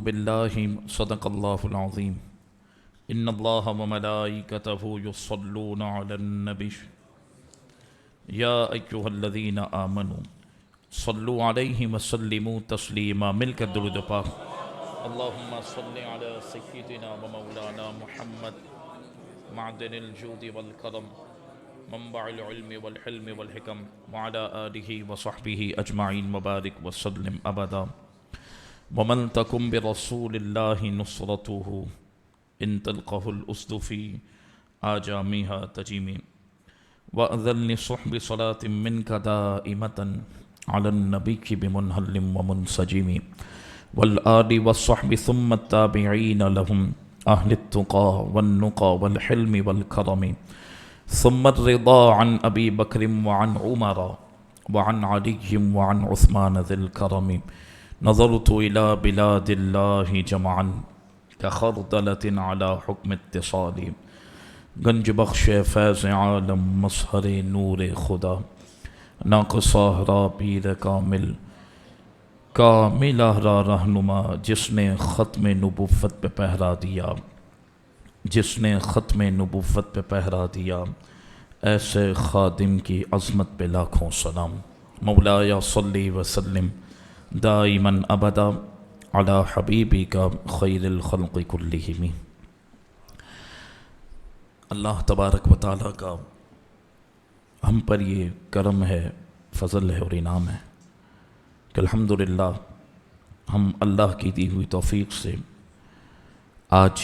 باللہ صدق اللہ العظیم ان اللہ وملائکتہ یصلون علی النبی یا ایہا الذین آمنوا صلوا علیہ وسلموا تسلیما۔ مل کر درود پاک۔ اللہم صل علی سیدنا و مولانا محمد معدن الجود والکرم منبع العلم والحلم والحکم وعلی آلہ وصحبہ اجمعین مبارک وسلم ابدا۔ ومن تکم برسول اللہ نصرتہ ان تلقہ الاسد فی آجامها تجیمی وأذن لصحب صلاة منك دائمة على النبي بمنهل ومنسجم والآل والصحب ثم التابعين لهم أهل التقى والنقى والحلم والكرم ثم الرضا عن أبي بكر وعن عمر وعن علي وعن عثمان ذي الكرم نظرت إلى بلاد الله جمعا كخردلة على حكم اتصال گنج بخش فیض عالم مظہر نور خدا ناقصہ را پیر کامل را رہنما جس نے ختم نبوت پہ پہرا دیا، جس نے ختم نبوت پہ پہرا دیا، ایسے خادم کی عظمت پہ لاکھوں سلام۔ مولایا صلی وسلم دائماً ابدا علی حبیبی کا خیر الخلق کلہم۔ اللہ تبارک و تعالیٰ کا ہم پر یہ کرم ہے، فضل ہے اور انعام ہے کہ الحمدللہ ہم اللہ کی دی ہوئی توفیق سے آج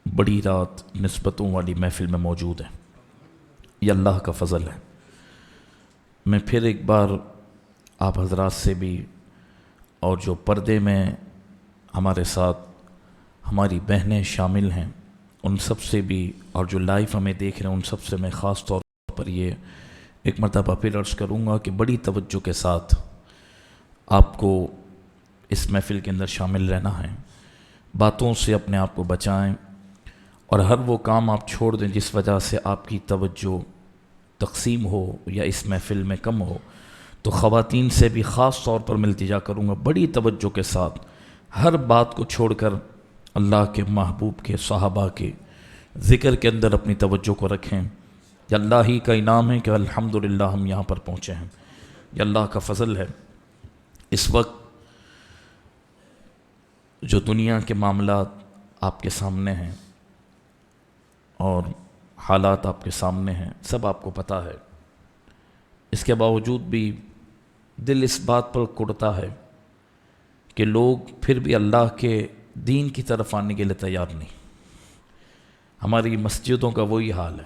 بڑی رات نسبتوں والی محفل میں موجود ہیں۔ یہ اللہ کا فضل ہے۔ میں پھر ایک بار آپ حضرات سے بھی اور جو پردے میں ہمارے ساتھ ہماری بہنیں شامل ہیں ان سب سے بھی، اور جو لائیو ہمیں دیکھ رہے ہیں ان سب سے میں خاص طور پر یہ ایک مرتبہ پھر عرض کروں گا کہ بڑی توجہ کے ساتھ آپ کو اس محفل کے اندر شامل رہنا ہے۔ باتوں سے اپنے آپ کو بچائیں اور ہر وہ کام آپ چھوڑ دیں جس وجہ سے آپ کی توجہ تقسیم ہو یا اس محفل میں کم ہو۔ تو خواتین سے بھی خاص طور پر میں التجا کروں گا بڑی توجہ کے ساتھ ہر بات کو چھوڑ کر اللہ کے محبوب کے صحابہ کے ذکر کے اندر اپنی توجہ کو رکھیں۔ یہ اللہ ہی کا انعام ہے کہ الحمدللہ ہم یہاں پر پہنچے ہیں، یہ اللہ کا فضل ہے۔ اس وقت جو دنیا کے معاملات آپ کے سامنے ہیں اور حالات آپ کے سامنے ہیں سب آپ کو پتہ ہے، اس کے باوجود بھی دل اس بات پر کڑتا ہے کہ لوگ پھر بھی اللہ کے دین کی طرف آنے کے لیے تیار نہیں۔ ہماری مسجدوں کا وہی حال ہے،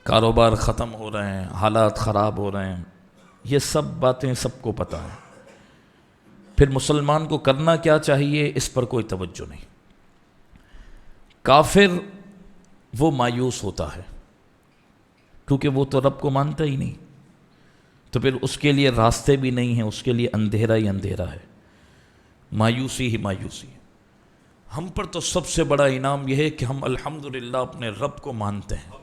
کاروبار ختم ہو رہے ہیں، حالات خراب ہو رہے ہیں، یہ سب باتیں سب کو پتہ ہیں۔ پھر مسلمان کو کرنا کیا چاہیے اس پر کوئی توجہ نہیں۔ کافر وہ مایوس ہوتا ہے کیونکہ وہ تو رب کو مانتا ہی نہیں، تو پھر اس کے لیے راستے بھی نہیں ہیں، اس کے لیے اندھیرا ہی اندھیرا ہے، مایوسی ہی مایوسی ہے۔ ہم پر تو سب سے بڑا انعام یہ ہے کہ ہم الحمدللہ اپنے رب کو مانتے ہیں۔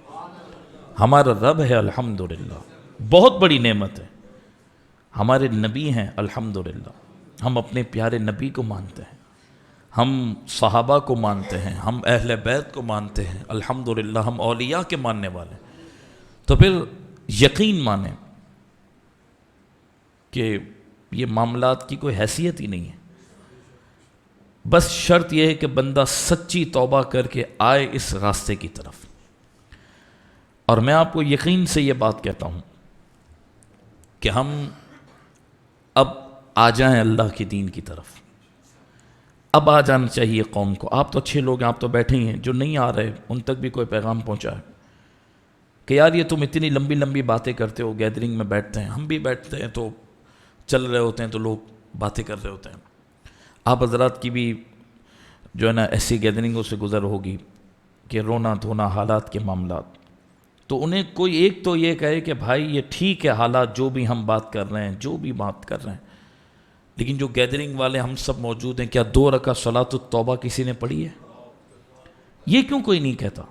ہمارا رب ہے الحمدللہ، بہت بڑی نعمت ہے۔ ہمارے نبی ہیں الحمدللہ، ہم اپنے پیارے نبی کو مانتے ہیں، ہم صحابہ کو مانتے ہیں، ہم اہل بیت کو مانتے ہیں الحمدللہ، ہم اولیاء کے ماننے والے ہیں۔ تو پھر یقین مانیں کہ یہ معاملات کی کوئی حیثیت ہی نہیں ہے۔ بس شرط یہ ہے کہ بندہ سچی توبہ کر کے آئے اس راستے کی طرف۔ اور میں آپ کو یقین سے یہ بات کہتا ہوں کہ ہم اب آ جائیں اللہ کے دین کی طرف۔ اب آ جانا چاہیے قوم کو۔ آپ تو اچھے لوگ ہیں، آپ تو بیٹھے ہی ہیں، جو نہیں آ رہے ان تک بھی کوئی پیغام پہنچائے کہ یار یہ تم اتنی لمبی لمبی باتیں کرتے ہو، گیدرنگ میں بیٹھتے ہیں، ہم بھی بیٹھتے ہیں تو چل رہے ہوتے ہیں تو لوگ باتیں کر رہے ہوتے ہیں۔ آپ حضرات کی بھی جو ہے نا ایسی گیدرنگوں سے گزر ہوگی کہ رونا دھونا حالات کے معاملات، تو انہیں کوئی ایک تو یہ کہے کہ بھائی یہ ٹھیک ہے حالات جو بھی ہم بات کر رہے ہیں، جو بھی بات کر رہے ہیں، لیکن جو گیدرنگ والے ہم سب موجود ہیں، کیا 2 رکعت صلاۃ التوبہ کسی نے پڑھی ہے؟ یہ کیوں کوئی نہیں کہتا؟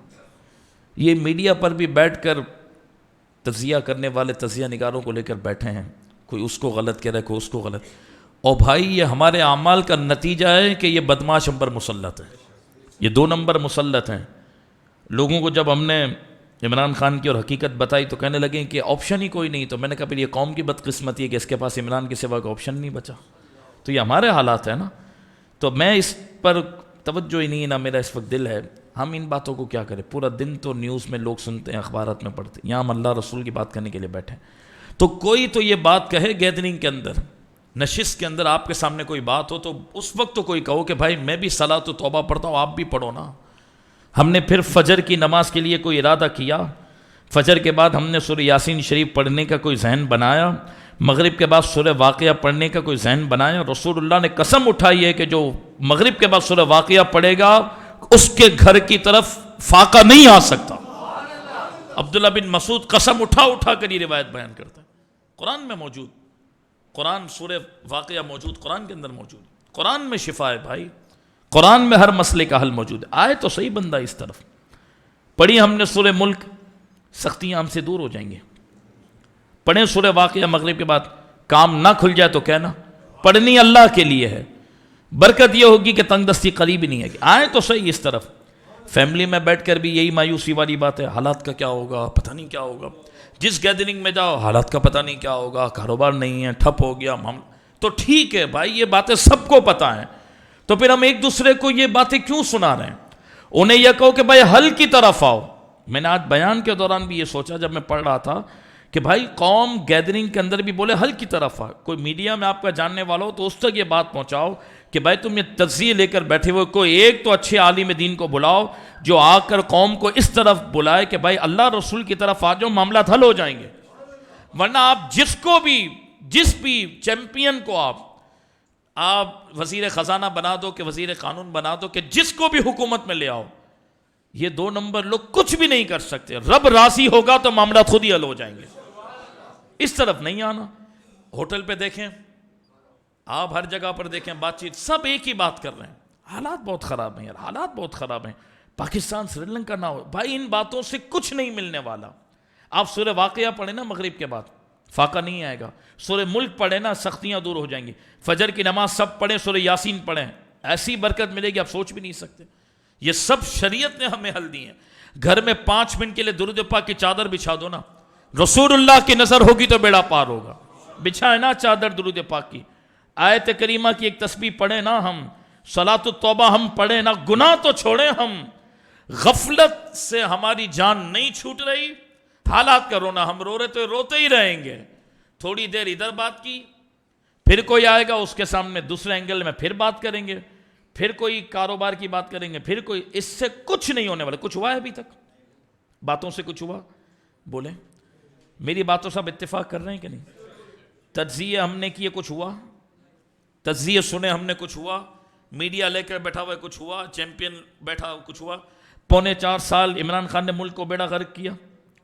یہ میڈیا پر بھی بیٹھ کر تجزیہ کرنے والے تجزیہ نگاروں کو لے کر بیٹھے ہیں، کوئی اس کو غلط کہہ رہا ہے، کوئی اس کو غلط، اور بھائی یہ ہمارے اعمال کا نتیجہ ہے کہ یہ بدماش ہم پر مسلط ہے، یہ 2 نمبر مسلط ہیں۔ لوگوں کو جب ہم نے عمران خان کی اور حقیقت بتائی تو کہنے لگے کہ آپشن ہی کوئی نہیں، تو میں نے کہا پھر یہ قوم کی بدقسمتی ہے کہ اس کے پاس عمران کے سوا کا آپشن نہیں بچا۔ تو یہ ہمارے حالات ہیں نا، تو میں اس پر توجہ ہی نہیں، نہ میرا اس وقت دل ہے۔ ہم ان باتوں کو کیا کریں؟ پورا دن تو نیوز میں لوگ سنتے ہیں، اخبارات میں پڑھتے ہیں، یہاں ہم اللہ رسول کی بات کرنے کے لیے بیٹھے ہیں۔ تو کوئی تو یہ بات کہے گیدرنگ کے اندر، نشست کے اندر آپ کے سامنے کوئی بات ہو تو اس وقت تو کوئی کہو کہ بھائی میں بھی صلاۃ و توبہ پڑھتا ہوں، آپ بھی پڑھو نا۔ ہم نے پھر فجر کی نماز کے لیے کوئی ارادہ کیا، فجر کے بعد ہم نے سورہ یاسین شریف پڑھنے کا کوئی ذہن بنایا، مغرب کے بعد سورہ واقعہ پڑھنے کا کوئی ذہن بنایا۔ رسول اللہ نے قسم اٹھائی ہے کہ جو مغرب کے بعد سورہ واقعہ پڑھے گا اس کے گھر کی طرف فاقہ نہیں آ سکتا۔ عبداللہ بن مسعود قسم اٹھا کر یہ روایت بیان کرتا ہے، قرآن میں موجود، قرآن سورہ واقعہ موجود، قرآن کے اندر موجود، قرآن میں شفا ہے بھائی، قرآن میں ہر مسئلے کا حل موجود ہے۔ آئے تو صحیح بندہ اس طرف پڑھی ہم نے سورہ ملک، سختیاں ہم سے دور ہو جائیں گے۔ پڑھیں سورہ واقعہ مغرب کے بعد، کام نہ کھل جائے تو کہنا پڑھنی اللہ کے لیے ہے، برکت یہ ہوگی کہ تنگ دستی قریب ہی نہیں ہے۔ آئیں تو صحیح اس طرف۔ فیملی میں بیٹھ کر بھی یہی مایوسی والی بات ہے، حالات کا کیا ہوگا پتہ نہیں کیا ہوگا، جس گیدرنگ میں جاؤ حالات کا پتہ نہیں کیا ہوگا، کاروبار نہیں ہے، ٹھپ ہو گیا، ہم تو ٹھیک ہے بھائی، یہ باتیں سب کو پتہ ہیں، تو پھر ہم ایک دوسرے کو یہ باتیں کیوں سنا رہے ہیں؟ انہیں یہ کہو کہ بھائی حل کی طرف آؤ۔ میں نے آج بیان کے دوران بھی یہ سوچا جب میں پڑھ رہا تھا کہ بھائی قوم گیدرنگ کے اندر بھی بولے حل کی طرف آ، کوئی میڈیا میں آپ کا جاننے والا ہو تو اس تک یہ بات پہنچاؤ کہ بھائی تم یہ تجزیے لے کر بیٹھے ہوئے، کوئی ایک تو اچھے عالم دین کو بلاؤ جو آ کر قوم کو اس طرف بلائے کہ بھائی اللہ رسول کی طرف آ جاؤ، معاملات حل ہو جائیں گے۔ ورنہ آپ جس بھی چیمپئن کو آپ وزیر خزانہ بنا دو کہ وزیر قانون بنا دو کہ جس کو بھی حکومت میں لے آؤ، یہ 2 نمبر لوگ کچھ بھی نہیں کر سکتے۔ رب راضی ہوگا تو معاملات خود ہی حل ہو جائیں گے، اس طرف نہیں آنا۔ ہوٹل پہ دیکھیں، آپ ہر جگہ پر دیکھیں، بات چیت سب ایک ہی بات کر رہے ہیں، حالات بہت خراب ہیں یار، حالات بہت خراب ہیں، پاکستان سری لنکا نہ ہو۔ بھائی ان باتوں سے کچھ نہیں ملنے والا۔ آپ سورہ واقعہ پڑھیں نا مغرب کے بعد، فاقہ نہیں آئے گا۔ سورہ ملک پڑھیں نا، سختیاں دور ہو جائیں گی۔ فجر کی نماز سب پڑھیں، سورہ یاسین پڑھیں، ایسی برکت ملے گی آپ سوچ بھی نہیں سکتے۔ یہ سب شریعت نے ہمیں حل دی ہیں۔ گھر میں 5 منٹ کے لیے درود پاک کی چادر بچھا دو نا، رسول اللہ کی نظر ہوگی تو بیڑا پار ہوگا۔ بچھائے نا چادر درود پاک کی، آیت کریمہ کی ایک تسبیح پڑھیں نا ہم، صلاۃ التوبہ ہم پڑھیں نا، گناہ تو چھوڑیں ہم۔ غفلت سے ہماری جان نہیں چھوٹ رہی، حالات کا رونا، ہم رو رہے تو روتے ہی رہیں گے۔ تھوڑی دیر ادھر بات کی، پھر کوئی آئے گا اس کے سامنے دوسرے اینگل میں پھر بات کریں گے، پھر کوئی کاروبار کی بات کریں گے، پھر کوئی، اس سے کچھ نہیں ہونے والا۔ کچھ ہوا ہے ابھی تک؟ باتوں سے کچھ ہوا؟ بولیں، میری باتوں سے آپ اتفاق کر رہے ہیں کہ نہیں؟ تجزیے ہم نے کیے، کچھ ہوا؟ تجزیے سنے ہم نے، کچھ ہوا؟ میڈیا لے کر بیٹھا ہوا کچھ ہوا؟ چیمپئن بیٹھا کچھ ہوا؟ 4.25 سال عمران خان نے ملک کو بیڑا غرق کیا،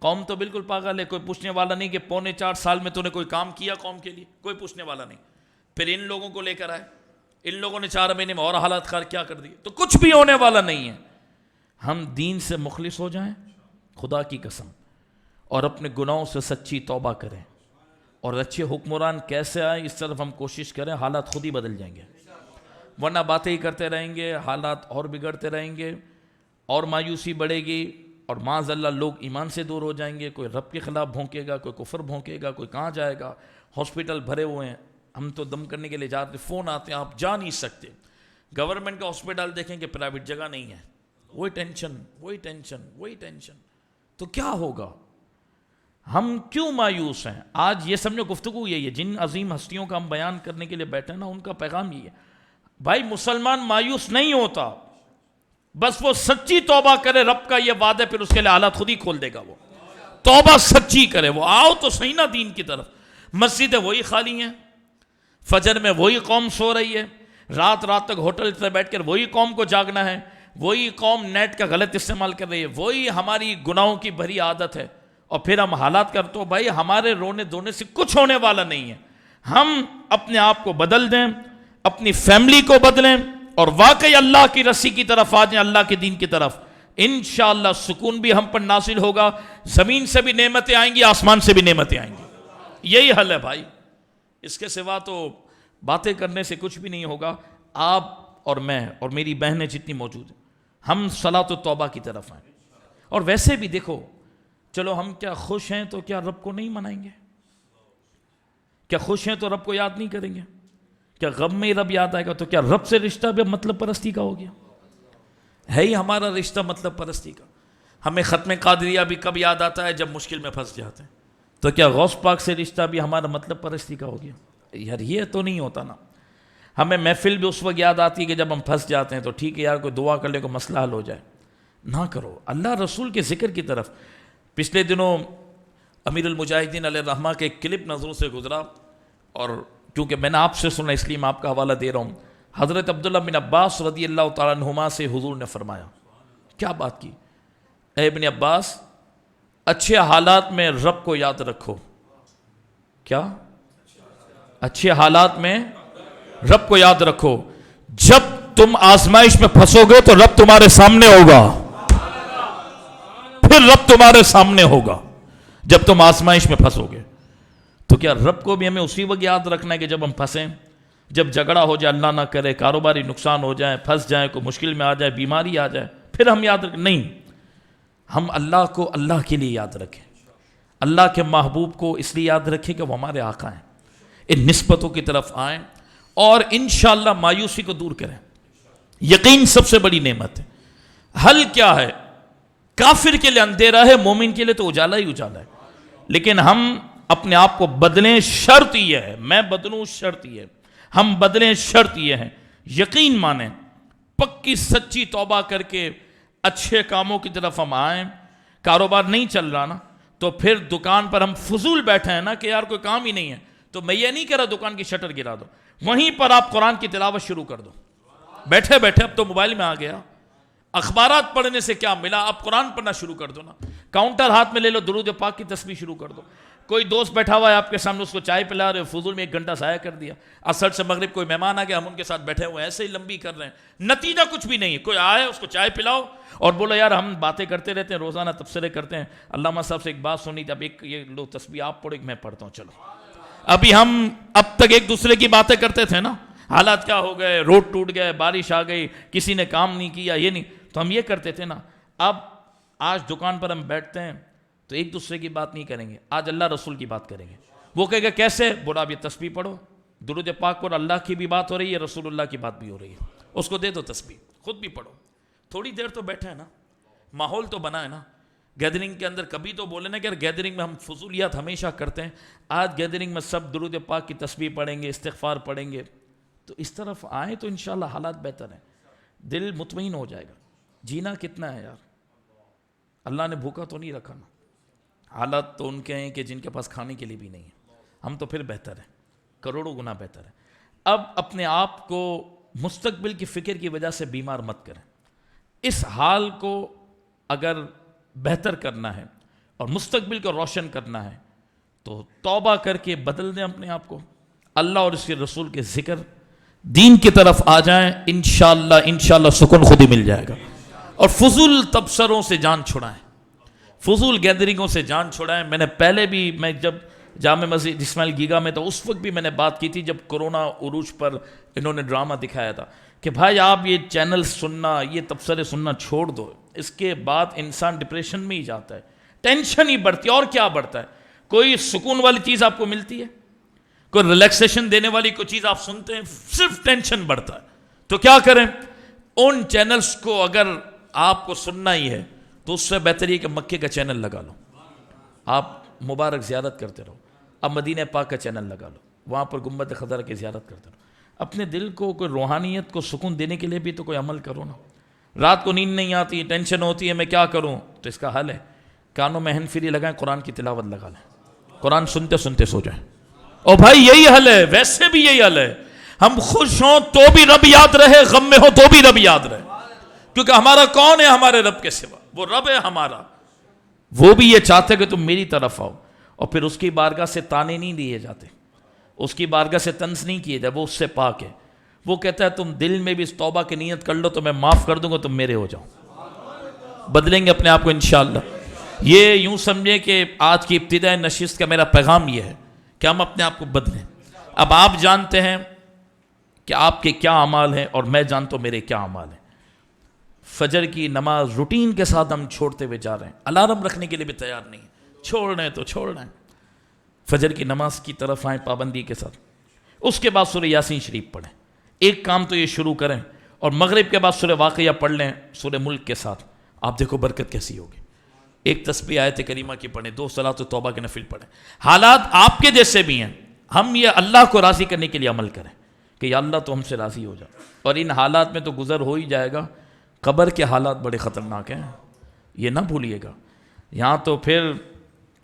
قوم تو بالکل پاگل ہے، کوئی پوچھنے والا نہیں کہ 4.25 سال میں تو نے کوئی کام کیا قوم کے لیے، کوئی پوچھنے والا نہیں۔ پھر ان لوگوں کو لے کر آئے، ان لوگوں نے 4 مہینے میں اور حالات خار کیا کر دیے، تو کچھ بھی ہونے والا نہیں ہے۔ ہم دین سے مخلص ہو جائیں، خدا کی قسم، اور اپنے گناہوں سے سچی توبہ کریں، اور اچھے حکمران کیسے آئیں اس طرف ہم کوشش کریں، حالات خود ہی بدل جائیں گے۔ ورنہ باتیں ہی کرتے رہیں گے، حالات اور بگڑتے رہیں گے، اور مایوسی بڑھے گی، اور معاذ اللہ لوگ ایمان سے دور ہو جائیں گے۔ کوئی رب کے خلاف بھونکے گا، کوئی کفر بھونکے گا، کوئی کہاں جائے گا۔ ہاسپٹل بھرے ہوئے ہیں، ہم تو دم کرنے کے لیے جاتے، فون آتے ہیں، آپ جا نہیں سکتے۔ گورنمنٹ کا ہاسپٹل دیکھیں کہ پرائیویٹ جگہ نہیں ہے، وہی ٹینشن، تو کیا ہوگا؟ ہم کیوں مایوس ہیں؟ آج یہ سمجھو گفتگو یہی ہے، جن عظیم ہستیوں کا ہم بیان کرنے کے لیے بیٹھے ہیں نا، ان کا پیغام یہ ہے، بھائی مسلمان مایوس نہیں ہوتا، بس وہ سچی توبہ کرے، رب کا یہ وعدہ، پھر اس کے لیے حالات خود ہی کھول دے گا۔ وہ توبہ سچی کرے، وہ آؤ تو صحیح نا دین کی طرف۔ مسجدیں وہی خالی ہیں، فجر میں وہی قوم سو رہی ہے، رات تک ہوٹل سے بیٹھ کر وہی قوم کو جاگنا ہے، وہی قوم نیٹ کا غلط استعمال کر رہی ہے، وہی ہماری گناہوں کی بھری عادت ہے، اور پھر ہم حالات کر تو بھائی ہمارے رونے دھونے سے کچھ ہونے والا نہیں ہے۔ ہم اپنے آپ کو بدل دیں، اپنی فیملی کو بدلیں، اور واقعی اللہ کی رسی کی طرف آ جائیں، اللہ کے دین کی طرف، انشاءاللہ سکون بھی ہم پر نازل ہوگا، زمین سے بھی نعمتیں آئیں گی، آسمان سے بھی نعمتیں آئیں گی۔ یہی حل ہے بھائی، اس کے سوا تو باتیں کرنے سے کچھ بھی نہیں ہوگا. آپ اور میں اور میری بہنیں جتنی موجود ہیں, ہم صلاۃ و توبہ کی طرف آئیں. اور ویسے بھی دیکھو, چلو ہم کیا خوش ہیں تو کیا رب کو نہیں منائیں گے؟ کیا خوش ہیں تو رب کو یاد نہیں کریں گے؟ کیا غم میں رب یاد آئے گا؟ تو کیا رب سے رشتہ بھی مطلب پرستی کا ہو گیا؟ ہے ہی ہمارا رشتہ مطلب پرستی کا. ہمیں ختم قادریہ بھی کب یاد آتا ہے؟ جب مشکل میں پھنس جاتے ہیں. تو کیا غوث پاک سے رشتہ بھی ہمارا مطلب پرستی کا ہو گیا؟ یار یہ تو نہیں ہوتا نا. ہمیں محفل بھی اس وقت یاد آتی ہے کہ جب ہم پھنس جاتے ہیں. تو ٹھیک ہے یار, کوئی دعا کر لے, کوئی مسئلہ حل ہو جائے. نہ کرو. اللہ رسول کے ذکر کی طرف. پچھلے دنوں امیر المجاہدین علیہ الرحمہ کے ایک کلپ نظروں سے گزرا, اور کیونکہ میں نے آپ سے سنا اس لیے میں آپ کا حوالہ دے رہا ہوں. حضرت عبداللہ بن عباس رضی اللہ تعالیٰ عنہما سے حضور نے فرمایا, کیا بات کی؟ اے ابن عباس, اچھے حالات میں رب کو یاد رکھو. کیا؟ اچھے حالات میں رب کو یاد رکھو. جب تم آزمائش میں پھنسو گے تو رب تمہارے سامنے ہوگا. پھر رب تمہارے سامنے ہوگا جب تم آزمائش میں پھنسو گے. تو کیا رب کو بھی ہمیں اسی وقت یاد رکھنا ہے کہ جب ہم پھنسیں؟ جب جھگڑا ہو جائے, اللہ نہ کرے, کاروباری نقصان ہو جائے, پھنس جائے, کوئی مشکل میں آ جائے, بیماری آ جائے, پھر ہم یاد رکھیں؟ نہیں, ہم اللہ کو اللہ کے لیے یاد رکھیں. اللہ کے محبوب کو اس لیے یاد رکھیں کہ وہ ہمارے آقا ہیں. ان نسبتوں کی طرف آئیں اور انشاءاللہ مایوسی کو دور کریں. یقین سب سے بڑی نعمت ہے. حل کیا ہے؟ کافر کے لیے اندھیرا ہے, مومن کے لیے تو اجالا ہی اجالا ہے. لیکن ہم اپنے آپ کو بدلیں, شرط یہ ہے. میں بدلوں, شرط یہ ہے. ہم بدلیں, شرط یہ ہے. یقین مانیں, پکی سچی توبہ کر کے اچھے کاموں کی طرف ہم آئیں. کاروبار نہیں چل رہا نا, تو پھر دکان پر ہم فضول بیٹھے ہیں نا کہ یار کوئی کام ہی نہیں ہے, تو میں یہ نہیں کہہ رہا دکان کی شٹر گرا دو. وہیں پر آپ قرآن کی تلاوت شروع کر دو. بیٹھے بیٹھے, اب تو موبائل میں آ گیا, اخبارات پڑھنے سے کیا ملا, اب قرآن پڑھنا شروع کر دو نا. کاؤنٹر ہاتھ میں لے لو, درود پاک کی تسبیح شروع کر دو. کوئی دوست بیٹھا ہوا ہے آپ کے سامنے, اس کو چائے پلا رہے, فضول میں 1 گھنٹہ ضائع کر دیا. عصر سے مغرب کوئی مہمان آ گیا, ہم ان کے ساتھ بیٹھے ہوئے ایسے ہی لمبی کر رہے ہیں, نتیجہ کچھ بھی نہیں ہے. کوئی آئے, اس کو چائے پلاؤ اور بولو یار ہم باتیں کرتے رہتے ہیں, روزانہ تبصرے کرتے ہیں. علامہ صاحب سے ایک بات سنی تھی, اب ایک یہ لو تسبیح آپ پڑھو, ایک میں پڑھتا ہوں. چلو, ابھی ہم اب تک ایک دوسرے کی باتیں کرتے تھے نا, حالات کیا ہو گئے, روڈ ٹوٹ گئے, بارش آ گئی, کسی نے کام نہیں کیا, یہ نہیں, تو ہم یہ کرتے تھے نا. اب آج دکان پر ہم بیٹھتے ہیں تو ایک دوسرے کی بات نہیں کریں گے, آج اللہ رسول کی بات کریں گے. وہ کہے گا کیسے؟ بولا اب یہ تسبیح پڑھو, درود پاک پر اللہ کی بھی بات ہو رہی ہے, رسول اللہ کی بات بھی ہو رہی ہے, اس کو دے دو تسبیح, خود بھی پڑھو. تھوڑی دیر تو بیٹھے ہیں نا, ماحول تو بنا ہے نا. گیدرنگ کے اندر کبھی تو بولے نا کہ گیدرنگ میں ہم فضولیات ہمیشہ کرتے ہیں, آج گیدرنگ میں سب درود پاک کی تسبیح پڑھیں گے, استغفار پڑھیں گے, تو اس طرف آئیں تو انشاءاللہ حالات بہتر ہیں. دل مطمئن ہو جائے گا. جینا کتنا ہے یار, اللہ نے بھوکا تو نہیں رکھا نا. حالات تو ان کے ہیں کہ جن کے پاس کھانے کے لیے بھی نہیں ہے. ہم تو پھر بہتر ہیں, کروڑوں گنا بہتر ہے. اب اپنے آپ کو مستقبل کی فکر کی وجہ سے بیمار مت کریں. اس حال کو اگر بہتر کرنا ہے اور مستقبل کو روشن کرنا ہے تو توبہ کر کے بدل دیں اپنے آپ کو. اللہ اور اس کے رسول کے ذکر, دین کی طرف آ جائیں, انشاءاللہ سکون خود ہی مل جائے گا. اور فضول تبصروں سے جان چھڑائیں, فضول گیدرنگوں سے جان چھڑائیں. میں نے پہلے بھی, میں جب جامع مسجد اسماعیل گیگا میں تھا اس وقت بھی میں نے بات کی تھی, جب کرونا عروج پر انہوں نے ڈرامہ دکھایا تھا کہ بھائی آپ یہ چینل سننا, یہ تبصرے سننا چھوڑ دو. اس کے بعد انسان ڈپریشن میں ہی جاتا ہے, ٹینشن ہی بڑھتی ہے. اور کیا بڑھتا ہے؟ کوئی سکون والی چیز آپ کو ملتی ہے؟ کوئی ریلیکسیشن دینے والی کوئی چیز آپ سنتے ہیں؟ صرف ٹینشن بڑھتا ہے. تو کیا کریں؟ ان چینلز کو اگر آپ کو سننا ہی ہے تو اس سے بہتر یہ کہ مکے کا چینل لگا لو, آپ مبارک زیارت کرتے رہو. اب مدینہ پاک کا چینل لگا لو, وہاں پر گنبد خضرا کی زیارت کرتے رہو. اپنے دل کو کوئی روحانیت کو سکون دینے کے لیے بھی تو کوئی عمل کرو نا. رات کو نیند نہیں آتی, ٹینشن ہوتی ہے, میں کیا کروں؟ تو اس کا حل ہے, کانوں میں ہینڈ فری لگائیں, قرآن کی تلاوت لگا لیں, قرآن سنتے سنتے سو جائیں. اور بھائی یہی حل ہے, ویسے بھی یہی حل ہے. ہم خوش ہوں تو بھی رب یاد رہے, غم میں ہو تو بھی رب یاد رہے, کیونکہ ہمارا کون ہے ہمارے رب کے سوا؟ وہ رب ہے ہمارا. وہ بھی یہ چاہتے کہ تم میری طرف آؤ, اور پھر اس کی بارگاہ سے تانے نہیں دیے جاتے, اس کی بارگاہ سے طنز نہیں کیے جاتے, وہ اس سے پاک ہے. وہ کہتا ہے تم دل میں بھی اس توبہ کی نیت کر لو تو میں معاف کر دوں گا, تم میرے ہو جاؤ. بدلیں گے اپنے آپ کو انشاءاللہ. یہ یوں سمجھے کہ آج کی ابتدائی نشست کا میرا پیغام یہ ہے کہ ہم اپنے آپ کو بدلیں. اب آپ جانتے ہیں کہ آپ کے کیا اعمال ہیں اور میں جانتا ہوں میرے کیا اعمال ہیں۔ فجر کی نماز روٹین کے ساتھ ہم چھوڑتے ہوئے جا رہے ہیں، الارم رکھنے کے لیے بھی تیار نہیں ہیں، چھوڑ رہے ہیں تو چھوڑ رہے ہیں۔ فجر کی نماز کی طرف آئیں پابندی کے ساتھ، اس کے بعد سورہ یاسین شریف پڑھیں، ایک کام تو یہ شروع کریں، اور مغرب کے بعد سورہ واقعہ پڑھ لیں سورہ ملک کے ساتھ، آپ دیکھو برکت کیسی ہوگی۔ ایک تسبیح آیت کریمہ کی پڑھیں، 2 صلاۃ توبہ کے نفل پڑھیں۔ حالات آپ کے جیسے بھی ہیں، ہم یہ اللہ کو راضی کرنے کے لیے عمل کریں کہ یا اللہ تو ہم سے راضی ہو جا، اور ان حالات میں تو گزر ہو ہی جائے گا۔ قبر کے حالات بڑے خطرناک ہیں، یہ نہ بھولیے گا۔ یہاں تو پھر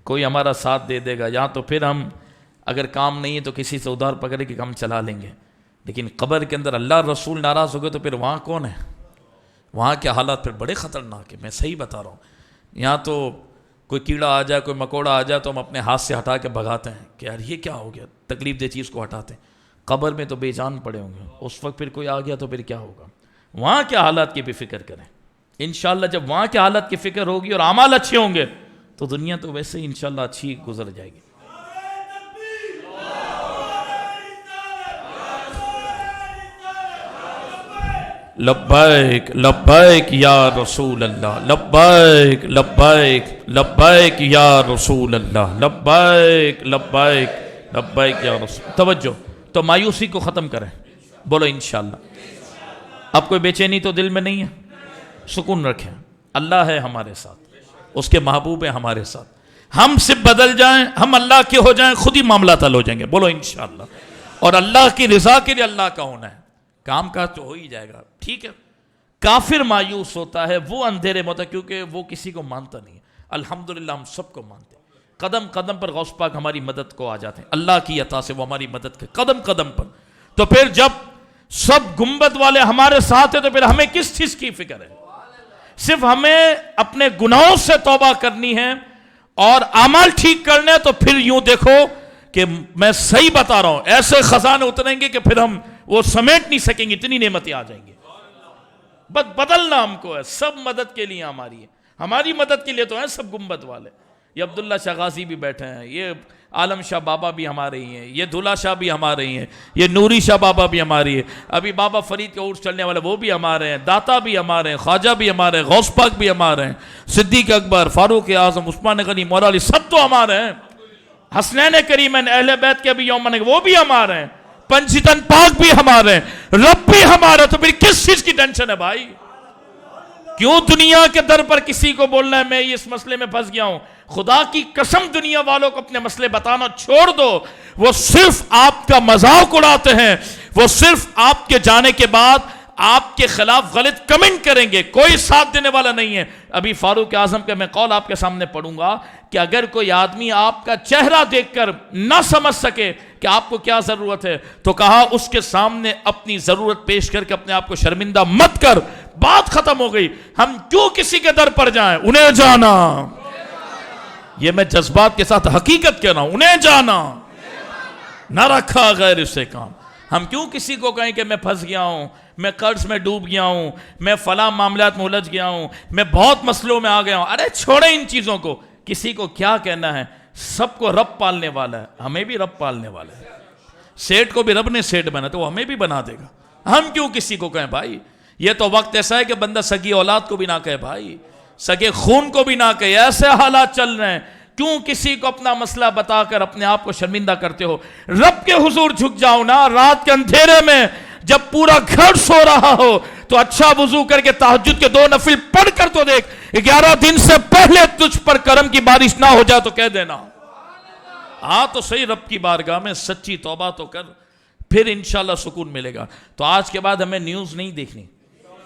کوئی ہمارا ساتھ دے دے گا، یہاں تو پھر ہم اگر کام نہیں ہے تو کسی سے ادھار پکڑے کہ ہم چلا لیں گے، لیکن قبر کے اندر اللہ رسول ناراض ہو گئے تو پھر وہاں کون ہے؟ وہاں کے حالات پھر بڑے خطرناک ہیں، میں صحیح بتا رہا ہوں۔ یہاں تو کوئی کیڑا آ جائے، کوئی مکوڑا آ جائے تو ہم اپنے ہاتھ سے ہٹا کے بھگاتے ہیں کہ یار یہ کیا ہو گیا، تکلیف دہ چیز کو ہٹاتے ہیں۔ قبر میں تو بے جان پڑے ہوں گے، اس وقت پھر کوئی آ گیا تو پھر کیا ہوگا؟ وہاں کے حالات کی بھی فکر کریں۔ انشاءاللہ جب وہاں کے حالات کی فکر ہوگی اور اعمال اچھے ہوں گے تو دنیا تو ویسے ہی انشاءاللہ اچھی گزر جائے گی۔ لبیک لبیک یا رسول اللہ، لبیک لبیک لبیک یا رسول اللہ، لبیک لبیک لبیک یا رسول۔ توجہ، تو مایوسی کو ختم کریں، بولو انشاءاللہ۔ اب کوئی بے چینی تو دل میں نہیں ہے، سکون رکھیں، اللہ ہے ہمارے ساتھ، اس کے محبوب ہیں ہمارے ساتھ۔ ہم صرف بدل جائیں، ہم اللہ کے ہو جائیں، خود ہی معاملات حل ہو جائیں گے، بولو انشاءاللہ۔ اور اللہ کی رضا کے لیے اللہ کا ہونا ہے، کام کا تو ہو ہی جائے گا، ٹھیک ہے۔ کافر مایوس ہوتا ہے، وہ اندھیرے میں ہوتا ہے کیونکہ وہ کسی کو مانتا نہیں ہے۔ الحمدللہ ہم سب کو مانتے ہیں، قدم قدم پر غوث پاک ہماری مدد کو آ جاتے ہیں، اللہ کی عطا سے وہ ہماری مدد کے قدم قدم پر۔ تو پھر جب سب گنبد والے ہمارے ساتھ ہیں تو پھر ہمیں کس چیز کی فکر ہے؟ صرف ہمیں اپنے گناہوں سے توبہ کرنی ہے اور اعمال ٹھیک کرنے، تو پھر یوں دیکھو کہ میں صحیح بتا رہا ہوں، ایسے خزانے اتریں گے کہ پھر ہم وہ سمیٹ نہیں سکیں گے، اتنی نعمتیں آ جائیں گی۔ بس بدلنا ہم کو ہے، سب مدد کے لیے ہماری ہے، ہماری مدد کے لیے تو ہیں سب گنبد والے۔ یہ عبداللہ شاہ غازی بھی بیٹھے ہیں، یہ عالم شاہ بابا بھی ہمارے ہی ہیں، یہ دھلا شاہ بھی ہمارے ہی ہیں، یہ نوری شاہ بابا بھی ہماری ہے، ابھی بابا فرید کے عرس چلنے والے وہ بھی ہمارے ہیں، داتا بھی ہمارے ہیں، خواجہ بھی ہمارے ہیں، غوث پاک بھی ہمارے ہیں، صدیق اکبر، فاروق اعظم، عثمان غنی، مولا علی، سب تو ہمارے ہیں۔ حسنین کریمین، اہل بیت کے بھی یوم وہ بھی ہمارے ہیں، پنجتن پاک بھی ہمارے ہیں، رب بھی ہمارا، تو پھر کس چیز کی ٹینشن ہے بھائی؟ کیوں دنیا کے در پر کسی کو بولنا ہے میں اس مسئلے میں پھنس گیا ہوں؟ خدا کی قسم دنیا والوں کو اپنے مسئلے بتانا چھوڑ دو، وہ صرف آپ کا مذاق اڑاتے ہیں، وہ صرف آپ کے جانے کے بعد آپ کے خلاف غلط کمنٹ کریں گے، کوئی ساتھ دینے والا نہیں ہے۔ ابھی فاروق اعظم کا میں قول آپ کے سامنے پڑھوں گا کہ اگر کوئی آدمی آپ کا چہرہ دیکھ کر نہ سمجھ سکے کہ آپ کو کیا ضرورت ہے تو کہا اس کے سامنے اپنی ضرورت پیش کر کے اپنے آپ کو شرمندہ مت کر، بات ختم ہو گئی۔ ہم کیوں کسی کے در پر جائیں؟ انہیں جانا، یہ میں جذبات کے ساتھ حقیقت کہہ رہا ہوں، انہیں جانا، نہ رکھا غیر اس سے کام۔ ہم کیوں کسی کو کہیں کہ میں پھنس گیا ہوں، میں قرض میں ڈوب گیا ہوں، میں فلاں معاملات میں الجھ گیا ہوں، میں بہت مسئلوں میں آ گیا ہوں؟ ارے چھوڑیں ان چیزوں کو، کسی کو کیا کہنا ہے؟ سب کو رب پالنے والا ہے، ہمیں بھی رب پالنے والا ہے۔ سیٹ کو بھی رب نے سیٹ بنا تو وہ ہمیں بھی بنا دے گا، ہم کیوں کسی کو کہیں بھائی؟ یہ تو وقت ایسا ہے کہ بندہ سگی اولاد کو بھی نہ کہے بھائی، سگے خون کو بھی نہ کہے، ایسے حالات چل رہے ہیں۔ کیوں کسی کو اپنا مسئلہ بتا کر اپنے آپ کو شرمندہ کرتے ہو؟ رب کے حضور جھک جاؤ نا، رات کے اندھیرے میں جب پورا گھر سو رہا ہو تو اچھا وضو کر کے تہجد کے 2 نفل پڑھ کر تو دیکھ، 11 دن سے پہلے تجھ پر کرم کی بارش نہ ہو جائے تو کہہ دینا ہاں تو صحیح، رب کی بارگاہ میں سچی توبہ تو کر، پھر انشاءاللہ سکون ملے گا۔ تو آج کے بعد ہمیں نیوز نہیں دیکھنی،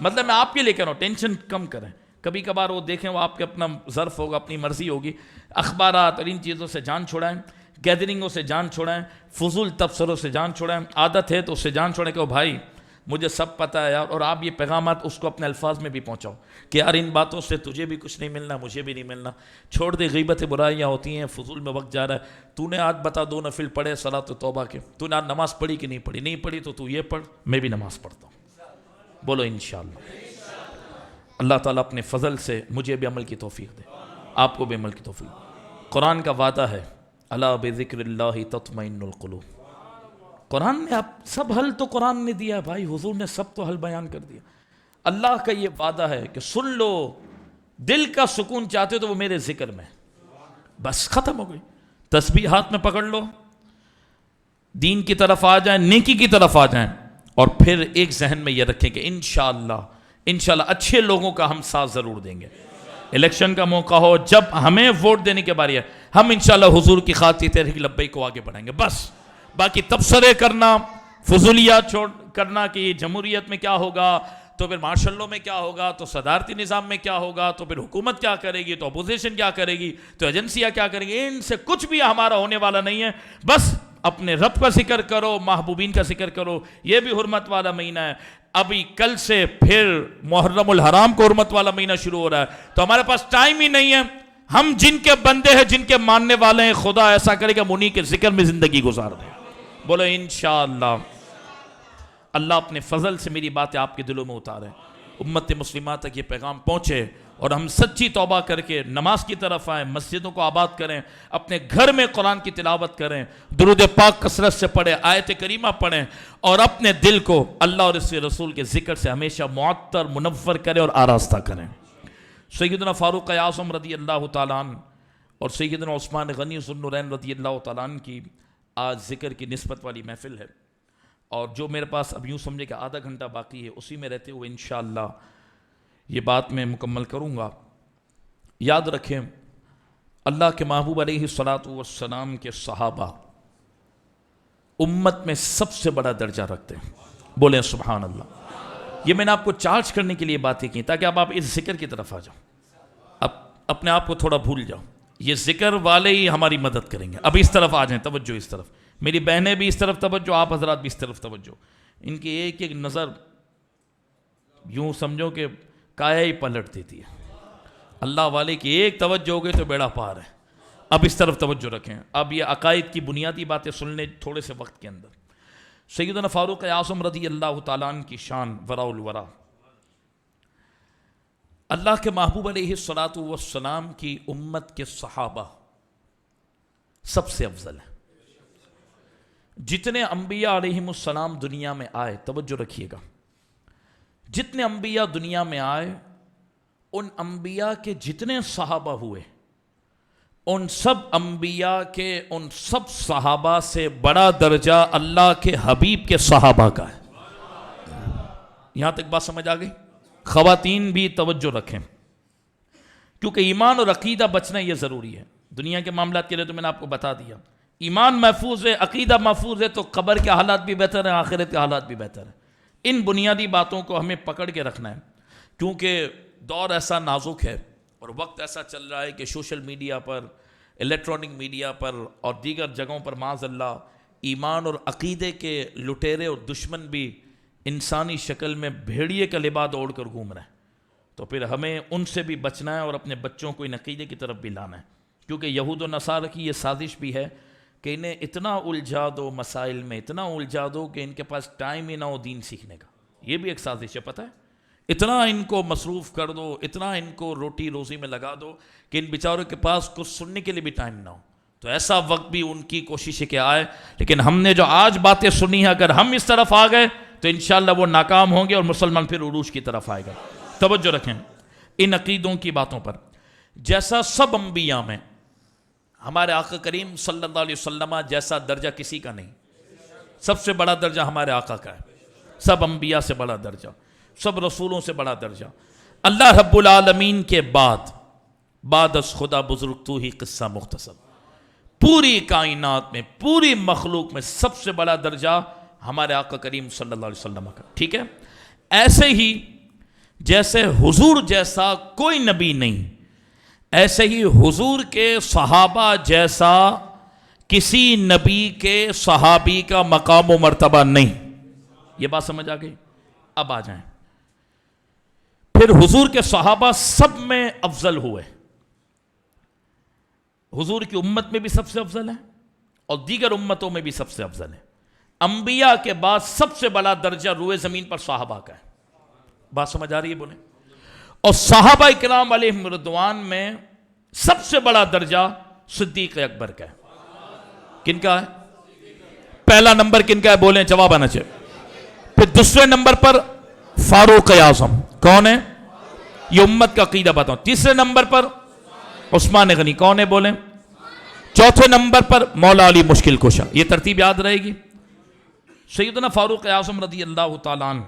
مطلب میں آپ کے لے کر رہا ہوں، ٹینشن کم کریں، کبھی کبھار وہ دیکھیں، وہ آپ کے اپنا ظرف ہوگا، اپنی مرضی ہوگی۔ اخبارات اور ان چیزوں سے جان چھوڑائیں، گیدرنگوں سے جان چھوڑائیں، فضول تبصروں سے جان چھوڑائیں، عادت ہے تو اس سے جان چھوڑیں کہ او بھائی مجھے سب پتہ ہے یار، اور آپ یہ پیغامات اس کو اپنے الفاظ میں بھی پہنچاؤ کہ یار ان باتوں سے تجھے بھی کچھ نہیں ملنا، مجھے بھی نہیں ملنا، چھوڑ دے، غیبت برائیاں ہوتی ہیں، فضول میں وقت جا رہا ہے۔ تو نے آج بتا 2 نفل پڑھے صلاۃ توبہ کے، تو نے آج نماز پڑھی کہ نہیں پڑھی؟ نہیں پڑھی تو یہ پڑھ، میں بھی نماز پڑھتا ہوں، بولو انشاءاللہ۔ اللہ تعالیٰ اپنے فضل سے مجھے بھی عمل کی توفیق دے، آپ کو بھی عمل کی توفیق۔ قرآن کا وعدہ ہے، الا بذکر اللہ تطمئن القلوب، قرآن نے آپ سب حل تو قرآن نے دیا ہے بھائی، حضور نے سب تو حل بیان کر دیا. اللہ کا یہ وعدہ ہے کہ سن لو، دل کا سکون چاہتے ہو تو وہ میرے ذکر میں، بس ختم ہو گئی. تسبیح ہاتھ میں پکڑ لو، دین کی طرف آ جائیں، نیکی کی طرف آ جائیں، اور پھر ایک ذہن میں یہ رکھیں کہ انشاءاللہ اچھے لوگوں کا ہم ساتھ ضرور دیں گے. الیکشن کا موقع ہو، جب ہمیں ووٹ دینے کے باری ہے، ہم انشاءاللہ حضور کی خاطر تحریک لبیک کو آگے بڑھائیں گے. بس باقی تبصرے کرنا، فضولیات چھوڑ کرنا کہ یہ جمہوریت میں کیا ہوگا، تو پھر مارشل لاء میں کیا ہوگا، تو صدارتی نظام میں کیا ہوگا، تو پھر حکومت کیا کرے گی، تو اپوزیشن کیا کرے گی، تو ایجنسیاں کیا کریں گی، ان سے کچھ بھی ہمارا ہونے والا نہیں ہے. بس اپنے رب کا ذکر کرو، محبوبین کا ذکر کرو. یہ بھی حرمت والا مہینہ ہے. ابھی کل سے پھر محرم الحرام کو حرمت والا مہینہ شروع ہو رہا ہے، تو ہمارے پاس ٹائم ہی نہیں ہے. ہم جن کے بندے ہیں، جن کے ماننے والے ہیں، خدا ایسا کرے کہ انہی کے ذکر میں زندگی گزار دیں. بولو انشاءاللہ. اللہ اپنے فضل سے میری باتیں آپ کے دلوں میں اتارے، امت مسلمہ تک یہ پیغام پہنچے، اور ہم سچی توبہ کر کے نماز کی طرف آئیں، مسجدوں کو آباد کریں، اپنے گھر میں قرآن کی تلاوت کریں، درود پاک کثرت سے پڑھیں، آیت کریمہ پڑھیں، اور اپنے دل کو اللہ اور اس کے رسول کے ذکر سے ہمیشہ معطر منور کریں اور آراستہ کریں. سیدنا فاروق اعظم رضی اللہ تعالیٰ عنہ اور سیدنا عثمان غنی ذو النورین رضی اللہ تعالیٰ عنہ کی آج ذکر کی نسبت والی محفل ہے، اور جو میرے پاس اب یوں سمجھے کہ آدھا گھنٹہ باقی ہے، اسی میں رہتے ہوئے انشاءاللہ یہ بات میں مکمل کروں گا. یاد رکھیں، اللہ کے محبوب علیہ الصلاۃ والسلام کے صحابہ امت میں سب سے بڑا درجہ رکھتے ہیں. بولیں سبحان اللہ. یہ میں نے آپ کو چارج کرنے کے لیے باتیں کی تاکہ اب آپ اس ذکر کی طرف آ جاؤ، اب اپنے آپ کو تھوڑا بھول جاؤ. یہ ذکر والے ہی ہماری مدد کریں گے. اب اس طرف آ جائیں، توجہ اس طرف، میری بہنیں بھی اس طرف توجہ، آپ حضرات بھی اس طرف توجہ. ان کی ایک ایک نظر یوں سمجھو کہ کایا ہی پلٹ دیتی ہے. اللہ والے کی ایک توجہ ہو گئی تو بیڑا پار ہے. اب اس طرف توجہ رکھیں. اب یہ عقائد کی بنیادی باتیں سن لیں تھوڑے سے وقت کے اندر. سیدنا فاروق اعظم رضی اللہ تعالیٰ عنہ کی شان وراء الورا، اللہ کے محبوب علیہ الصلاۃ والسلام کی امت کے صحابہ سب سے افضل ہیں. جتنے انبیاء علیہم السلام دنیا میں آئے، توجہ رکھیے گا، جتنے انبیاء دنیا میں آئے، ان انبیاء کے جتنے صحابہ ہوئے، ان سب انبیاء کے ان سب صحابہ سے بڑا درجہ اللہ کے حبیب کے صحابہ کا ہے. یہاں تک بات سمجھ آ گئی؟ خواتین بھی توجہ رکھیں، کیونکہ ایمان اور عقیدہ بچنا یہ ضروری ہے. دنیا کے معاملات کے لیے تو میں نے آپ کو بتا دیا، ایمان محفوظ ہے، عقیدہ محفوظ ہے، تو قبر کے حالات بھی بہتر ہیں، آخرت کے حالات بھی بہتر ہیں. ان بنیادی باتوں کو ہمیں پکڑ کے رکھنا ہے، کیونکہ دور ایسا نازک ہے اور وقت ایسا چل رہا ہے کہ سوشل میڈیا پر، الیکٹرانک میڈیا پر اور دیگر جگہوں پر معاذ اللہ ایمان اور عقیدے کے لٹیرے اور دشمن بھی انسانی شکل میں بھیڑیے کا لباس اوڑھ کر گھوم رہے ہیں. تو پھر ہمیں ان سے بھی بچنا ہے اور اپنے بچوں کو ان عقیدے کی طرف بھی لانا ہے، کیونکہ یہود و نصارہ کی یہ سازش بھی ہے کہ انہیں اتنا الجھا دو مسائل میں، اتنا الجھا دو کہ ان کے پاس ٹائم ہی نہ ہو دین سیکھنے کا. یہ بھی ایک سازش ہے، پتہ ہے؟ اتنا ان کو مصروف کر دو، اتنا ان کو روٹی روزی میں لگا دو کہ ان بیچاروں کے پاس کچھ سننے کے لیے بھی ٹائم نہ ہو. تو ایسا وقت بھی ان کی کوشش ہے کہ آئے، لیکن ہم نے جو آج باتیں سنی ہیں، اگر ہم اس طرف آ گئے تو انشاءاللہ وہ ناکام ہوں گے اور مسلمان پھر عروج کی طرف آئے گا. توجہ رکھیں ان عقیدوں کی باتوں پر. جیسا سب انبیاء میں ہمارے آقا کریم صلی اللہ علیہ وسلم جیسا درجہ کسی کا نہیں، سب سے بڑا درجہ ہمارے آقا کا ہے، سب انبیاء سے بڑا درجہ، سب رسولوں سے بڑا درجہ. اللہ رب العالمین کے بعد از خدا بزرگ تو ہی قصہ مختصر. پوری کائنات میں، پوری مخلوق میں سب سے بڑا درجہ ہمارے آقا کریم صلی اللہ علیہ وسلم کا. ٹھیک ہے؟ ایسے ہی جیسے حضور جیسا کوئی نبی نہیں، ایسے ہی حضور کے صحابہ جیسا کسی نبی کے صحابی کا مقام و مرتبہ نہیں. یہ بات سمجھ آ گئی؟ اب آ جائیں. پھر حضور کے صحابہ سب میں افضل ہوئے. حضور کی امت میں بھی سب سے افضل ہے اور دیگر امتوں میں بھی سب سے افضل ہے. انبیاء کے بعد سب سے بڑا درجہ روئے زمین پر صحابہ کا ہے. بات سمجھ آ رہی ہے بولیں؟ اور صحابہ کرام علیہم رضوان میں سب سے بڑا درجہ صدیق اکبر کا ہے. کن کا ہے؟ پہلا نمبر کن کا ہے؟ بولیں، جواب آنا چاہیے. پھر دوسرے نمبر پر فاروق اعظم. کون ہے؟ یہ امت کا عقیدہ بتاؤں. تیسرے نمبر پر عثمان غنی. کون ہے؟ بولیں. چوتھے نمبر پر مولا علی مشکل کشا. یہ ترتیب یاد رہے گی. سیدنا فاروق اعظم رضی اللہ تعالیٰ عنہ،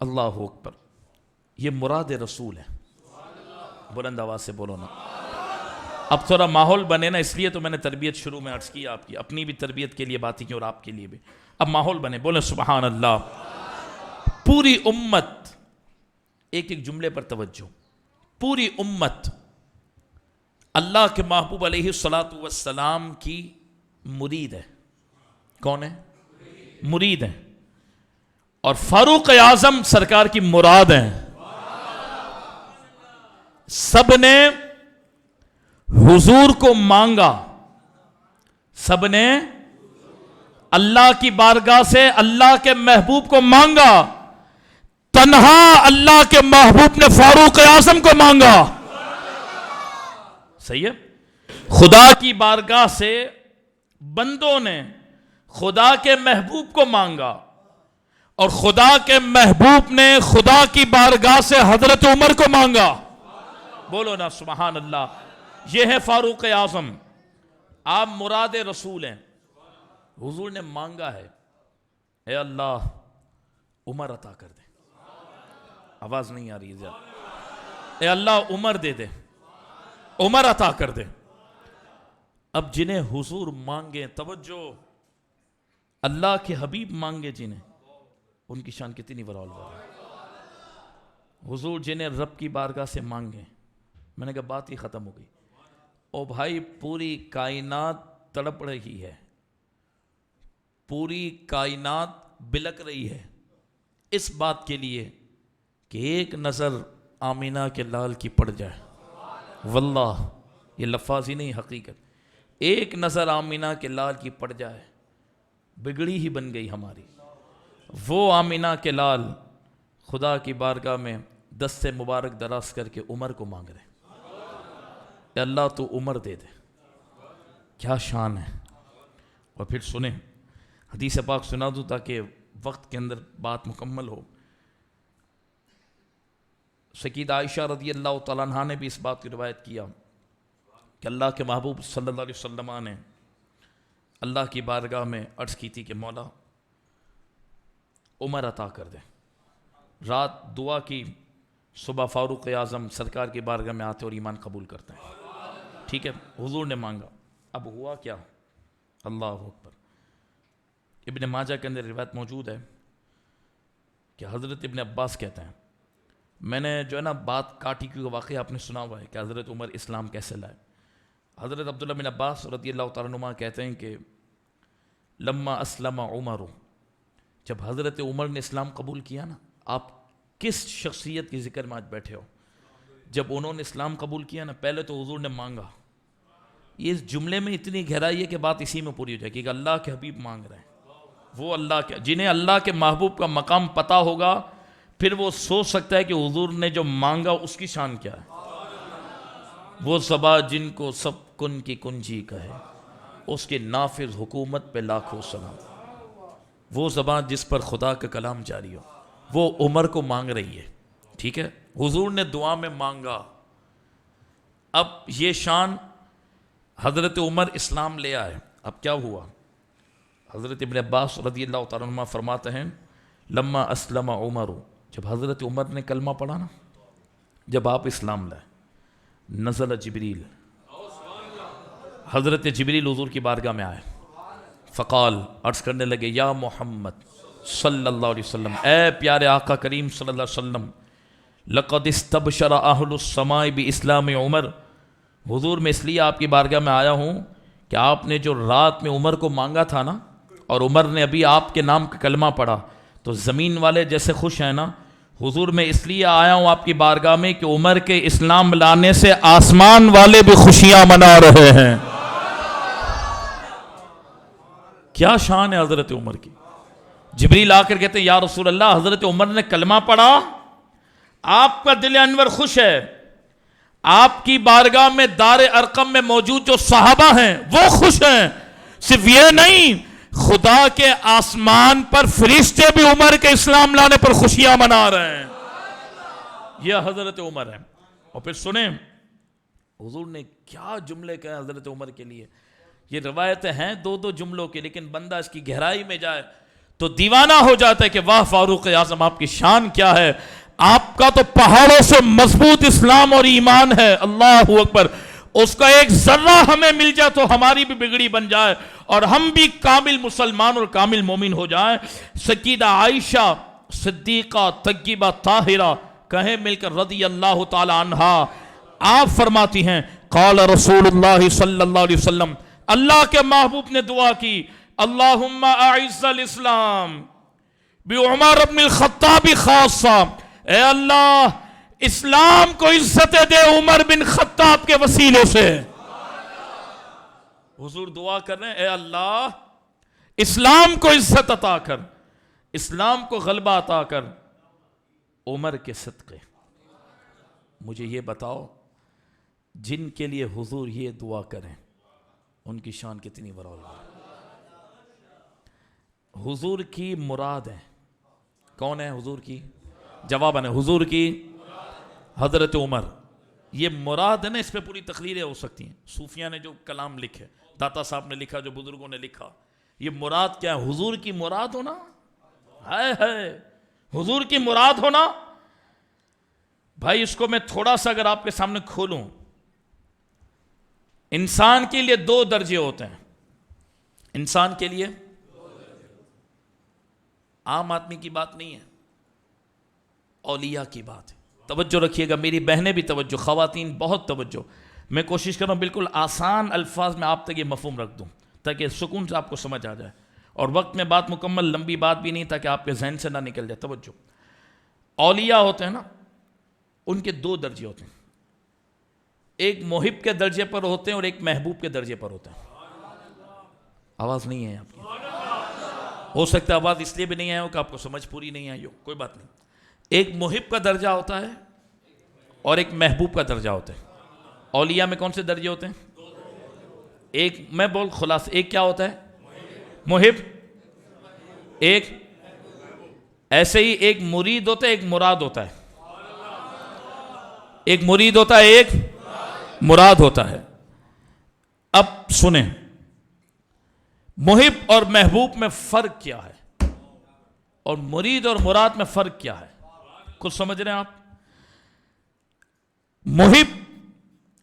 اللہ اکبر، یہ مراد رسول ہے. بلند آواز سے بولو نا. اب تھوڑا ماحول بنے نا، اس لیے تو میں نے تربیت شروع میں عرض کی آپ کی، اپنی بھی تربیت کے لیے باتیں کی اور آپ کے لیے بھی. اب ماحول بنے، بولیں سبحان اللہ. پوری امت، ایک ایک جملے پر توجہ، پوری امت اللہ کے محبوب علیہ الصلاۃ والسلام کی مرید ہے. کون ہے؟ مرید ہیں. اور فاروق اعظم سرکار کی مراد ہیں. سب نے حضور کو مانگا، سب نے اللہ کی بارگاہ سے اللہ کے محبوب کو مانگا. تنہا اللہ کے محبوب نے فاروق اعظم کو مانگا. صحیح ہے؟ خدا کی بارگاہ سے بندوں نے خدا کے محبوب کو مانگا، اور خدا کے محبوب نے خدا کی بارگاہ سے حضرت عمر کو مانگا. بولو نا سبحان اللہ. یہ ہے فاروق اعظم. آپ مراد رسول ہیں. حضور نے مانگا ہے، اے اللہ عمر عطا کر دے. آواز نہیں آ رہی ہے. اے اللہ عمر دے دے، عمر عطا کر دے. اب جنہیں حضور مانگے، توجہ، اللہ کے حبیب مانگے جنہیں، ان کی شان کتنی ورالور ہے. حضور جنہیں رب کی بارگاہ سے مانگے، میں نے کہا بات ہی ختم ہو گئی. او بھائی، پوری کائنات تڑپ رہی ہے، پوری کائنات بلک رہی ہے اس بات کے لیے کہ ایک نظر آمینہ کے لال کی پڑ جائے. واللہ یہ لفظ ہی نہیں، حقیقت. ایک نظر آمینہ کے لال کی پڑ جائے، بگڑی ہی بن گئی ہماری. وہ آمینہ کے لال خدا کی بارگاہ میں دست مبارک دراز کر کے عمر کو مانگ رہے. اے اللہ تو عمر دے دے. کیا شان ہے. اور پھر سنیں، حدیث پاک سنا دوں تاکہ وقت کے اندر بات مکمل ہو. سیدہ عائشہ رضی اللہ تعالیٰ عنہ نے بھی اس بات کی روایت کیا کہ اللہ کے محبوب صلی اللہ علیہ وسلم نے اللہ کی بارگاہ میں عرض کی تھی کہ مولا عمر عطا کر دے. رات دعا کی، صبح فاروق اعظم سرکار کی بارگاہ میں آتے اور ایمان قبول کرتے ہیں. ٹھیک ہے، حضور نے مانگا. اب ہوا کیا؟ اللہ اکبر. ابن ماجہ کے اندر روایت موجود ہے کہ حضرت ابن عباس کہتے ہیں، میں نے جو ہے نا بات کاٹی کیونکہ واقعی آپ نے سنا ہوا ہے کہ حضرت عمر اسلام کیسے لائے. حضرت عبداللہ بن عباس رضی اللہ تعالیٰ عنہ کہتے ہیں کہ لما اسلم عمر، جب حضرت عمر نے اسلام قبول کیا نا، آپ کس شخصیت کی ذکر میں آج بیٹھے ہو. جب انہوں نے اسلام قبول کیا نا، پہلے تو حضور نے مانگا. یہ اس جملے میں اتنی گہرائی ہے کہ بات اسی میں پوری ہو جائے گی کہ اللہ کے حبیب مانگ رہے ہیں. وہ اللہ کے، جنہیں اللہ کے محبوب کا مقام پتہ ہوگا، پھر وہ سوچ سکتا ہے کہ حضور نے جو مانگا اس کی شان کیا ہے. وہ زباں جن کو سب کن کی کنجی کہے، اس کے نافذ حکومت پہ لاکھوں سلام. وہ زبان جس پر خدا کا کلام جاری ہو، وہ عمر کو مانگ رہی ہے. ٹھیک ہے، حضور نے دعا میں مانگا. اب یہ شان حضرت عمر اسلام لے آئے. اب کیا ہوا؟ حضرت ابن عباس رضی اللہ تعالیٰ عنہ فرماتے ہیں لما اسلم عمر، جب حضرت عمر نے کلمہ پڑھا نا، جب آپ اسلام لائے، نزل جبریل، حضرت جبریل حضور کی بارگاہ میں آئے. فقال، عرض کرنے لگے، یا محمد صلی اللہ علیہ وسلم، اے پیارے آقا کریم صلی اللہ علیہ وسلم، لقد استبشر اہل السماء باسلام عمر. حضور میں اس لیے آپ کی بارگاہ میں آیا ہوں کہ آپ نے جو رات میں عمر کو مانگا تھا نا، اور عمر نے ابھی آپ کے نام کا کلمہ پڑھا، تو زمین والے جیسے خوش ہیں نا، حضور میں اس لیے آیا ہوں آپ کی بارگاہ میں کہ عمر کے اسلام لانے سے آسمان والے بھی خوشیاں منا رہے ہیں. کیا شان ہے حضرت عمر کی. جبریل آ کر کہتے ہیں یا رسول اللہ، حضرت عمر نے کلمہ پڑھا، آپ کا دل انور خوش ہے، آپ کی بارگاہ میں دار ارقم میں موجود جو صحابہ ہیں وہ خوش ہیں. صرف یہ نہیں، خدا کے آسمان پر فرشتے بھی عمر کے اسلام لانے پر خوشیاں منا رہے ہیں. یہ حضرت عمر ہے. اور پھر سنیں حضور نے کیا جملے کہے حضرت عمر کے لیے. یہ روایتیں ہیں دو جملوں کی، لیکن بندہ اس کی گہرائی میں جائے تو دیوانہ ہو جاتا ہے کہ واہ فاروق اعظم، آپ کی شان کیا ہے. آپ کا تو پہاڑوں سے مضبوط اسلام اور ایمان ہے. اللہ اکبر. اس کا ایک ذرہ ہمیں مل جائے تو ہماری بھی بگڑی بن جائے اور ہم بھی کامل مسلمان اور کامل مومن ہو جائیں. سیدہ عائشہ صدیقہ طیبہ طاہرہ کہیں مل کر رضی اللہ تعالی عنہا، آپ فرماتی ہیں قال رسول اللہ صلی اللہ علیہ وسلم، اللہ کے محبوب نے دعا کی، اللہم اعز الاسلام بعمر بن الخطاب خاصہ، اے اللہ اسلام کو عزت دے عمر بن خطاب کے وسیلے سے. حضور دعا کر رہے ہیں اے اللہ اسلام کو عزت عطا کر، اسلام کو غلبہ عطا کر عمر کے صدقے. مجھے یہ بتاؤ جن کے لیے حضور یہ دعا کریں ان کی شان کتنی بڑی ہے. حضور کی مراد ہے کون ہے؟ حضور کی جواباً ہے حضور کی حضرت عمر. یہ مراد ہے نا، اس پہ پوری تقریریں ہو سکتی ہیں. صوفیہ نے جو کلام لکھے، داتا صاحب نے لکھا، جو بزرگوں نے لکھا، یہ مراد کیا ہے؟ حضور کی مراد ہونا ہے حضور کی مراد ہونا. بھائی اس کو میں تھوڑا سا اگر آپ کے سامنے کھولوں، انسان کے لیے دو درجے ہوتے ہیں. انسان کے لیے عام آدمی کی بات نہیں ہے، اولیاء کی بات ہے. توجہ رکھیے گا میری بہنیں بھی توجہ، خواتین بہت توجہ. میں کوشش کر رہا ہوں بالکل آسان الفاظ میں آپ تک یہ مفہوم رکھ دوں تاکہ سکون سے آپ کو سمجھ آ جائے، اور وقت میں بات مکمل لمبی بات بھی نہیں تاکہ آپ کے ذہن سے نہ نکل جائے. توجہ، اولیاء ہوتے ہیں نا، ان کے دو درجے ہوتے ہیں. ایک محب کے درجے پر ہوتے ہیں اور ایک محبوب کے درجے پر ہوتے ہیں. آواز نہیں ہے آپ کی؟ ہو سکتا ہے آواز اس لیے بھی نہیں آئی ہو کہ آپ کو سمجھ پوری نہیں آئی ہو، کوئی بات نہیں. ایک محب کا درجہ ہوتا ہے اور ایک محبوب کا درجہ ہوتا ہے. اولیاء میں کون سے درجے ہوتے ہیں؟ ایک میں بول خلاص، ایک کیا ہوتا ہے؟ محب. ایک ایسے ہی ایک مرید ہوتا ہے، ایک مراد ہوتا ہے. ایک مرید ہوتا ہے، ایک مراد ہوتا ہے. اب سنیں محب اور محبوب میں فرق کیا ہے اور مرید اور مراد میں فرق کیا ہے. کچھ سمجھ رہے ہیں آپ؟ محب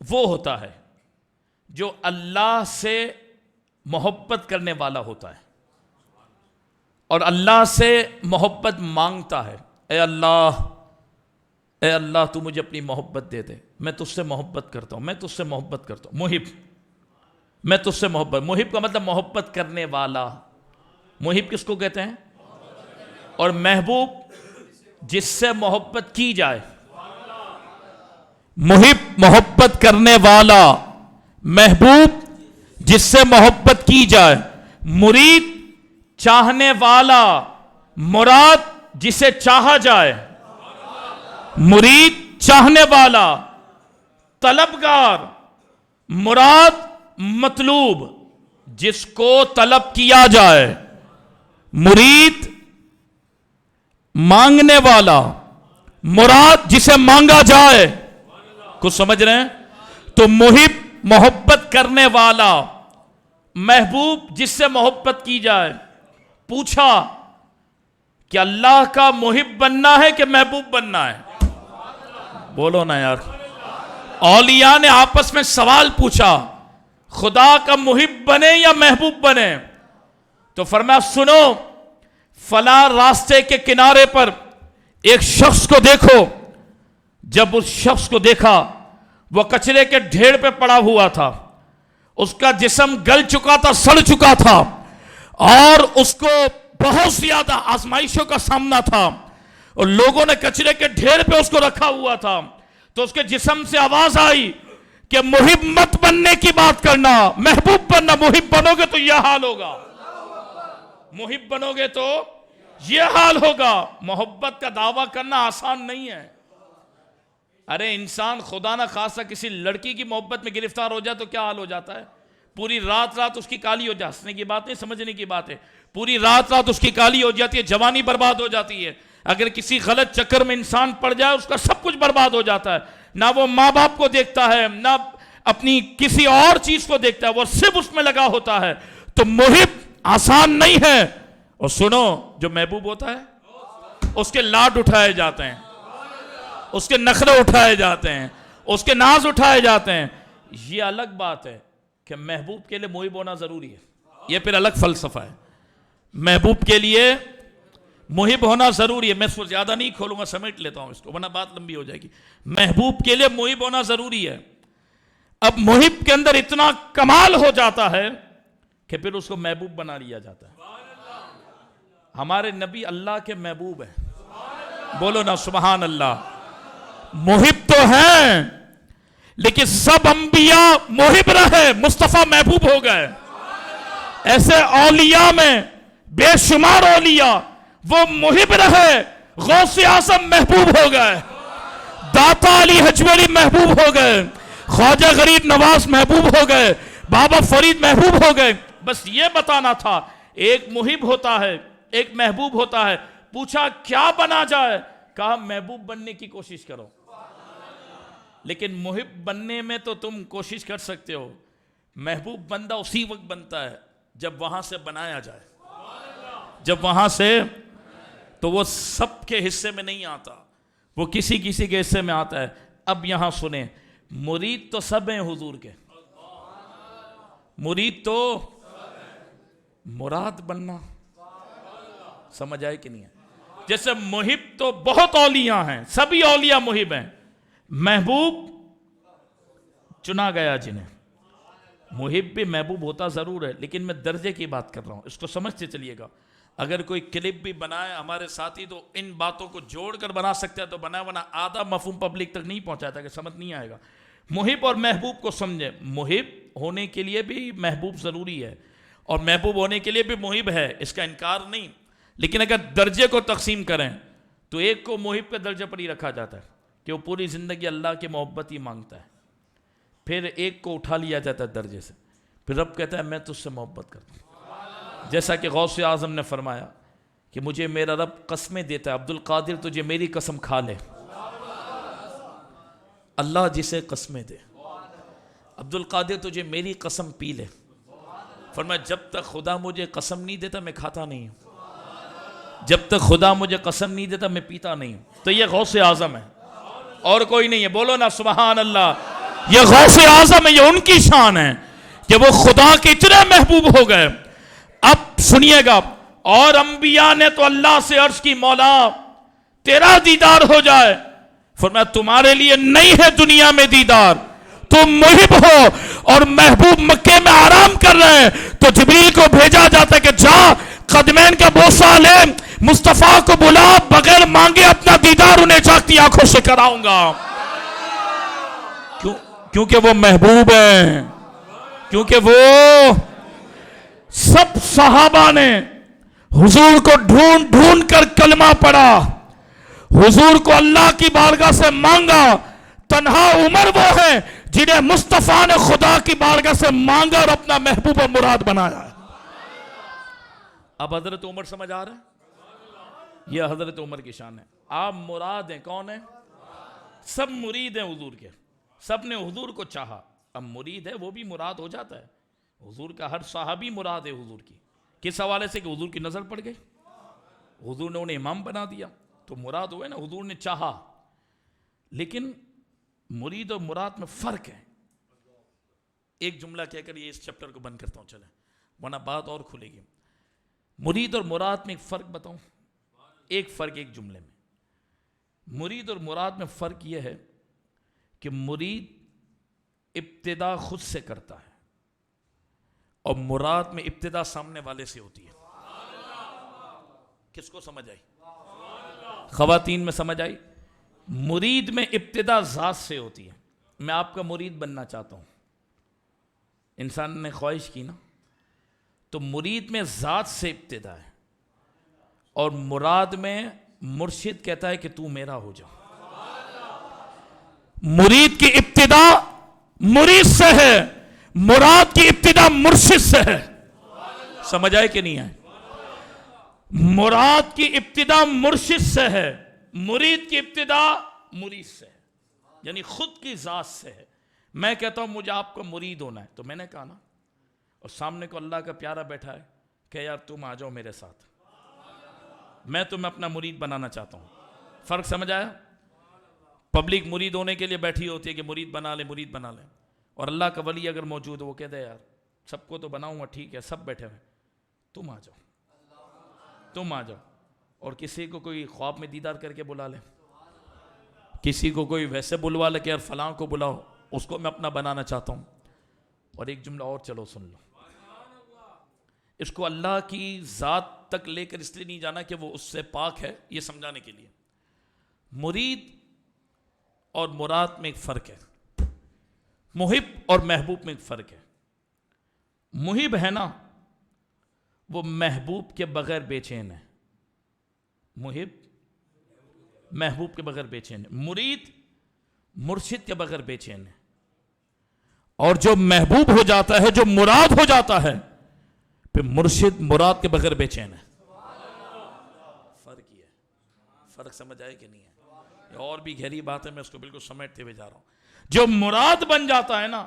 وہ ہوتا ہے جو اللہ سے محبت کرنے والا ہوتا ہے اور اللہ سے محبت مانگتا ہے. اے اللہ تو مجھے اپنی محبت دے دے، میں تجھ سے محبت کرتا ہوں، میں تجھ سے محبت کرتا ہوں. محب، میں تجھ سے محبت. محب کا مطلب محبت کرنے والا. محب کس کو کہتے ہیں؟ اور محبوب جس سے محبت کی جائے. محب محبت کرنے والا، محبوب جس سے محبت کی جائے. مرید چاہنے والا، مراد جسے چاہا جائے. مرید چاہنے والا، طلبگار. مراد مطلوب جس کو طلب کیا جائے. مرید مانگنے والا، مراد جسے مانگا جائے. کچھ سمجھ رہے ہیں؟ تو محب محبت کرنے والا، محبوب جس سے محبت کی جائے. پوچھا کہ اللہ کا محب بننا ہے کہ محبوب بننا ہے؟ بولو نا یار. اولیاء نے آپس میں سوال پوچھا خدا کا محب بنے یا محبوب بنے؟ تو فرمایا سنو، فلاں راستے کے کنارے پر ایک شخص کو دیکھو. جب اس شخص کو دیکھا وہ کچرے کے ڈھیر پہ پڑا ہوا تھا، اس کا جسم گل چکا تھا، سڑ چکا تھا، اور اس کو بہت زیادہ آزمائشوں کا سامنا تھا، اور لوگوں نے کچرے کے ڈھیر پہ اس کو رکھا ہوا تھا. تو اس کے جسم سے آواز آئی کہ محب مت بننے کی بات کرنا، محبوب بننا. محب بنو گے تو یہ حال ہوگا، محب بنو گے تو یہ حال ہوگا. محبت کا دعویٰ کرنا آسان نہیں ہے. ارے انسان خدا نہ خاصہ کسی لڑکی کی محبت میں گرفتار ہو جائے تو کیا حال ہو جاتا ہے. پوری رات رات اس کی کالی ہو جاتی، ہنسنے کی بات نہیں، سمجھنے کی بات ہے، پوری رات رات اس کی کالی ہو جاتی ہے، جوانی برباد ہو جاتی ہے، اگر کسی غلط چکر میں انسان پڑ جائے اس کا سب کچھ برباد ہو جاتا ہے، نہ وہ ماں باپ کو دیکھتا ہے، نہ اپنی کسی اور چیز کو دیکھتا ہے، وہ صرف اس میں لگا ہوتا ہے۔ تو محب آسان نہیں ہے، اور سنو جو محبوب ہوتا ہے اس کے لاڈ اٹھائے جاتے ہیں، اس کے نخرے اٹھائے جاتے ہیں، اس کے ناز اٹھائے جاتے ہیں۔ یہ الگ بات ہے کہ محبوب کے لیے محب ہونا ضروری ہے، یہ پھر الگ فلسفہ ہے۔ محبوب کے لیے محب ہونا ضروری ہے، میں اس کو زیادہ نہیں کھولوں گا، سمیٹ لیتا ہوں اس کو ورنہ بات لمبی ہو جائے گی۔ محبوب کے لیے محب ہونا ضروری ہے۔ اب محب کے اندر اتنا کمال ہو جاتا ہے کہ پھر اس کو محبوب بنا لیا جاتا ہے۔ ہمارے نبی اللہ کے محبوب ہیں، بولو نا سبحان اللہ۔ محب تو ہیں لیکن سب انبیاء محب رہے، مصطفیٰ محبوب ہو گئے۔ ایسے اولیاء میں بے شمار اولیاء وہ محب رہے، غوث اعظم محبوب ہو گئے، داتا علی حجویری محبوب ہو گئے، خواجہ غریب نواز محبوب ہو گئے، بابا فرید محبوب ہو گئے۔ بس یہ بتانا تھا، ایک محب ہوتا ہے، ایک محبوب ہوتا ہے۔ پوچھا کیا بنا جائے؟ کہا محبوب بننے کی کوشش کرو۔ لیکن محب بننے میں تو تم کوشش کر سکتے ہو، محبوب بندہ اسی وقت بنتا ہے جب وہاں سے بنایا جائے، جب وہاں سے، تو وہ سب کے حصے میں نہیں آتا، وہ کسی کسی کے حصے میں آتا ہے۔ اب یہاں سنیں، مرید تو سب ہیں حضور کے، مرید تو مراد بننا، سمجھ آئے کہ نہیں ہے؟ جیسے محب تو بہت اولیاء ہیں، سبھی اولیاء محب ہیں، محبوب چنا گیا جنہیں۔ محب بھی محبوب ہوتا ضرور ہے، لیکن میں درجے کی بات کر رہا ہوں، اس کو سمجھتے چلیے گا۔ اگر کوئی کلپ بھی بنائے ہمارے ساتھی تو ان باتوں کو جوڑ کر بنا سکتا ہے تو بنائے، ورنہ آدھا مفہوم پبلک تک نہیں پہنچاتا کہ سمجھ نہیں آئے گا۔ محب اور محبوب کو سمجھے، محب ہونے کے لیے بھی محبوب ضروری ہے، اور محبوب ہونے کے لیے بھی محب ہے، اس کا انکار نہیں۔ لیکن اگر درجے کو تقسیم کریں تو ایک کو محب کے درجے پر ہی رکھا جاتا ہے کہ وہ پوری زندگی اللہ کی محبت ہی مانگتا ہے، پھر ایک کو اٹھا لیا جاتا ہے درجے سے، پھر رب کہتا ہے میں تجھ سے محبت کرتا ہوں۔ جیسا کہ غوث اعظم نے فرمایا کہ مجھے میرا رب قسمیں دیتا ہے، عبد القادر تجھے میری قسم کھا لے، اللہ جسے قسمیں دے، عبد القادر تجھے میری قسم پی لے۔ فرمایا جب تک خدا مجھے قسم نہیں دیتا میں کھاتا نہیں ہوں، جب تک خدا مجھے قسم نہیں دیتا میں پیتا نہیں ہوں۔ تو یہ غوث اعظم ہے اور کوئی نہیں ہے، بولو نا سبحان اللہ۔ یہ غوث اعظم ہے، یہ ان کی شان ہے کہ وہ خدا کے اتنے محبوب ہو گئے۔ اب سنیے گا، اور انبیاء نے تو اللہ سے عرض کی مولا تیرا دیدار ہو جائے، فرمایا تمہارے لیے نہیں ہے دنیا میں دیدار، تم محب ہو اور محبوب مکے میں آرام کر رہے ہیں، تو جبریل کو بھیجا جاتا ہے کہ جا قدمین کا بوسہ لے، مصطفیٰ کو بلا، بغیر مانگے اپنا دیدار انہیں جاگتی آنکھوں سے کراؤں گا۔ کیونکہ وہ محبوب ہیں، کیونکہ وہ سب صحابہ نے حضور کو ڈھونڈ ڈھونڈ کر کلمہ پڑھا، حضور کو اللہ کی بارگاہ سے مانگا۔ تنہا عمر وہ ہے جنہیں مصطفیٰ نے خدا کی بارگاہ سے مانگا اور اپنا محبوب و مراد بنایا ہے۔ اب حضرت عمر سمجھ آ رہا ہے؟ یہ حضرت عمر کی شان ہے۔ آپ مراد ہیں، کون ہیں؟ سب مرید ہیں حضور کے، سب نے حضور کو چاہا۔ اب مرید ہے وہ بھی مراد ہو جاتا ہے، حضور کا ہر صحابی مراد ہے حضور کی۔ کس حوالے سے؟ کہ حضور کی نظر پڑ گئی، حضور نے انہیں امام بنا دیا تو مراد ہوئے نا، حضور نے چاہا۔ لیکن مرید اور مراد میں فرق ہے۔ ایک جملہ کہہ کر یہ اس چیپٹر کو بند کرتا ہوں، چلیں ورنہ بات اور کھلے گی۔ مرید اور مراد میں ایک فرق بتاؤں، ایک فرق ایک جملے میں۔ مرید اور مراد میں فرق یہ ہے کہ مرید ابتدا خود سے کرتا ہے اور مراد میں ابتدا سامنے والے سے ہوتی ہے۔ کس کو سمجھ آئی؟ خواتین میں سمجھ آئی؟ مرید میں ابتدا ذات سے ہوتی ہے۔ میں آپ کا مرید بننا چاہتا ہوں، انسان نے خواہش کی نا، تو مرید میں ذات سے ابتدا ہے، اور مراد میں مرشد کہتا ہے کہ تو میرا ہو جا۔ مرید کی ابتدا مرید سے ہے، مراد کی ابتدا مرشد سے ہے. سمجھ آئے کہ نہیں آئے؟ مراد کی ابتدا مرشد سے ہے، مرید کی ابتدا مرید سے ہے، یعنی خود کی ذات سے ہے. میں کہتا ہوں مجھے آپ کو مرید ہونا ہے، تو میں نے کہا نا، اور سامنے کو اللہ کا پیارا بیٹھا ہے کہ یار تم آ جاؤ میرے ساتھ، میں تمہیں اپنا مرید بنانا چاہتا ہوں. فرق سمجھ آیا؟ پبلک مرید ہونے کے لیے بیٹھی ہوتی ہے کہ مرید بنا لے، مرید بنا لے، اور اللہ کا ولی اگر موجود ہے وہ کہتے ہیں یار سب کو تو بناؤں گا، ٹھیک ہے، سب بیٹھے ہوئے، تم آ جاؤ، تم آ جاؤ. اور کسی کو کوئی خواب میں دیدار کر کے بلا لے، کسی کو کوئی ویسے بلوا لے کہ یار فلاں کو بلاؤ، اس کو میں اپنا بنانا چاہتا ہوں. اور ایک جملہ اور چلو سن لو، اس کو اللہ کی ذات تک لے کر اس لیے نہیں جانا کہ وہ اس سے پاک ہے، یہ سمجھانے کے لیے. مرید اور مراد میں ایک فرق ہے، محب اور محبوب میں ایک فرق ہے. محب ہے نا وہ محبوب کے بغیر بے چین ہے، محب محبوب کے بغیر بے چین ہے. مرید مرشد کے بغیر بے چین ہے. اور جو محبوب ہو جاتا ہے، جو مراد ہو جاتا ہے، پھر مرشد مراد کے بغیر بے چین ہے. فرق یہ ہے. فرق سمجھ آئے کہ نہیں ہے؟ یہ اور بھی گہری بات ہے، میں اس کو بالکل سمیٹتے ہوئے جا رہا ہوں. جو مراد بن جاتا ہے نا،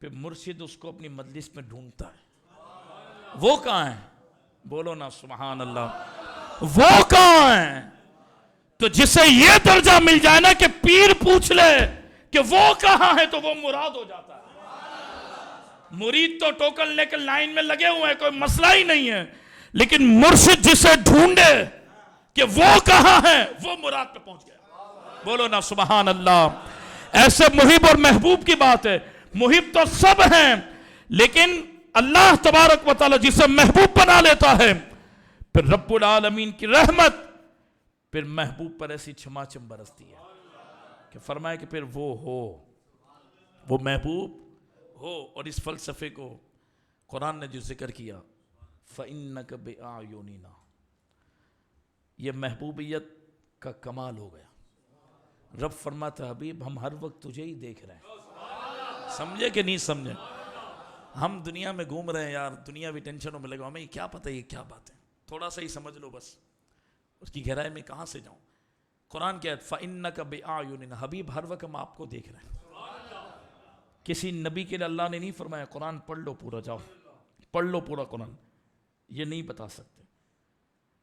پھر مرشد اس کو اپنی مجلس میں ڈھونڈتا ہے. وہ کہاں ہے؟ بولو نا سبحان اللہ. وہ کہاں ہے؟ تو جسے یہ درجہ مل جائے نا کہ پیر پوچھ لے کہ وہ کہاں ہے، تو وہ مراد ہو جاتا ہے. مرید تو ٹوکن لے کر لائن میں لگے ہوئے ہیں، کوئی مسئلہ ہی نہیں ہے، لیکن مرشد جسے ڈھونڈے کہ وہ کہاں ہے، وہ مراد پہ پہنچ گیا. بولو نا سبحان اللہ. ایسے محب اور محبوب کی بات ہے. محب تو سب ہیں، لیکن اللہ تبارک و تعالی جسے محبوب بنا لیتا ہے، پھر رب العالمین کی رحمت پھر محبوب پر ایسی چھماچم برستی ہے کہ فرمائے کہ پھر وہ ہو، وہ محبوب ہو. اور اس فلسفے کو قرآن نے جو ذکر کیا، فَإِنَّكَ بِأَعْيُنِنَا، یہ محبوبیت کا کمال ہو گیا. رب فرماتا حبیب ہم ہر وقت تجھے ہی دیکھ رہے ہیں. سمجھے کہ نہیں سمجھے؟ ہم دنیا میں گھوم رہے ہیں یار، دنیاوی ٹینشنوں میں لگا، ہمیں کیا پتہ یہ کیا بات ہے، تھوڑا سا ہی سمجھ لو بس، اس کی گہرائی میں کہاں سے جاؤں. قرآن کیا ہے؟ فَإِنَّكَ بِأَعْيُنِنَا، حبیب ہر وقت ہم آپ کو دیکھ رہے ہیں. کسی نبی کے لیے اللہ نے نہیں فرمایا قرآن پڑھ لو پورا، جاؤ پڑھ لو پورا قرآن، یہ نہیں بتا سکتے.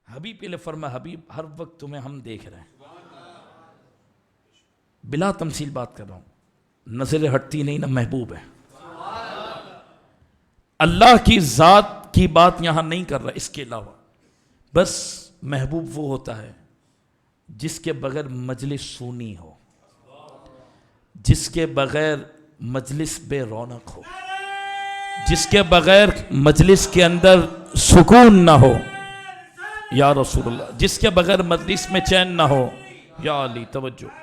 حبیب کے لیے فرمایا حبیب ہر وقت تمہیں ہم دیکھ رہے ہیں. بلا تمثیل بات کر رہا ہوں، نظر ہٹتی نہیں، نہ محبوب ہے. اللہ کی ذات کی بات یہاں نہیں کر رہا، اس کے علاوہ بس محبوب وہ ہوتا ہے جس کے بغیر مجلس سونی ہو، جس کے بغیر مجلس بے رونق ہو، جس کے بغیر مجلس کے اندر سکون نہ ہو. یا رسول اللہ، جس کے بغیر مجلس میں چین نہ ہو. یا علی توجہ،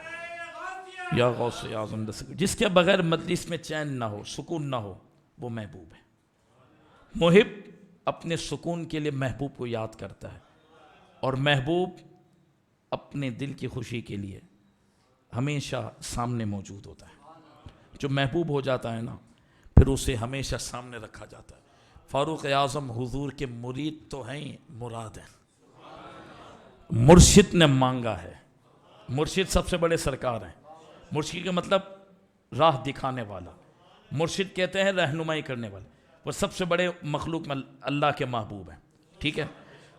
یا غوث اعظم، جس کے بغیر مجلس میں چین نہ ہو، سکون نہ ہو، وہ محبوب ہے. محب اپنے سکون کے لیے محبوب کو یاد کرتا ہے، اور محبوب اپنے دل کی خوشی کے لیے ہمیشہ سامنے موجود ہوتا ہے. جو محبوب ہو جاتا ہے نا، پھر اسے ہمیشہ سامنے رکھا جاتا ہے. فاروق اعظم حضور کے مرید تو ہیں، مراد ہیں. مرشد نے مانگا ہے. مرشد سب سے بڑے سرکار ہیں. مرشد کا مطلب راہ دکھانے والا. مرشد کہتے ہیں رہنمائی کرنے والا. وہ سب سے بڑے مخلوق میں اللہ کے محبوب ہیں. ٹھیک ہے،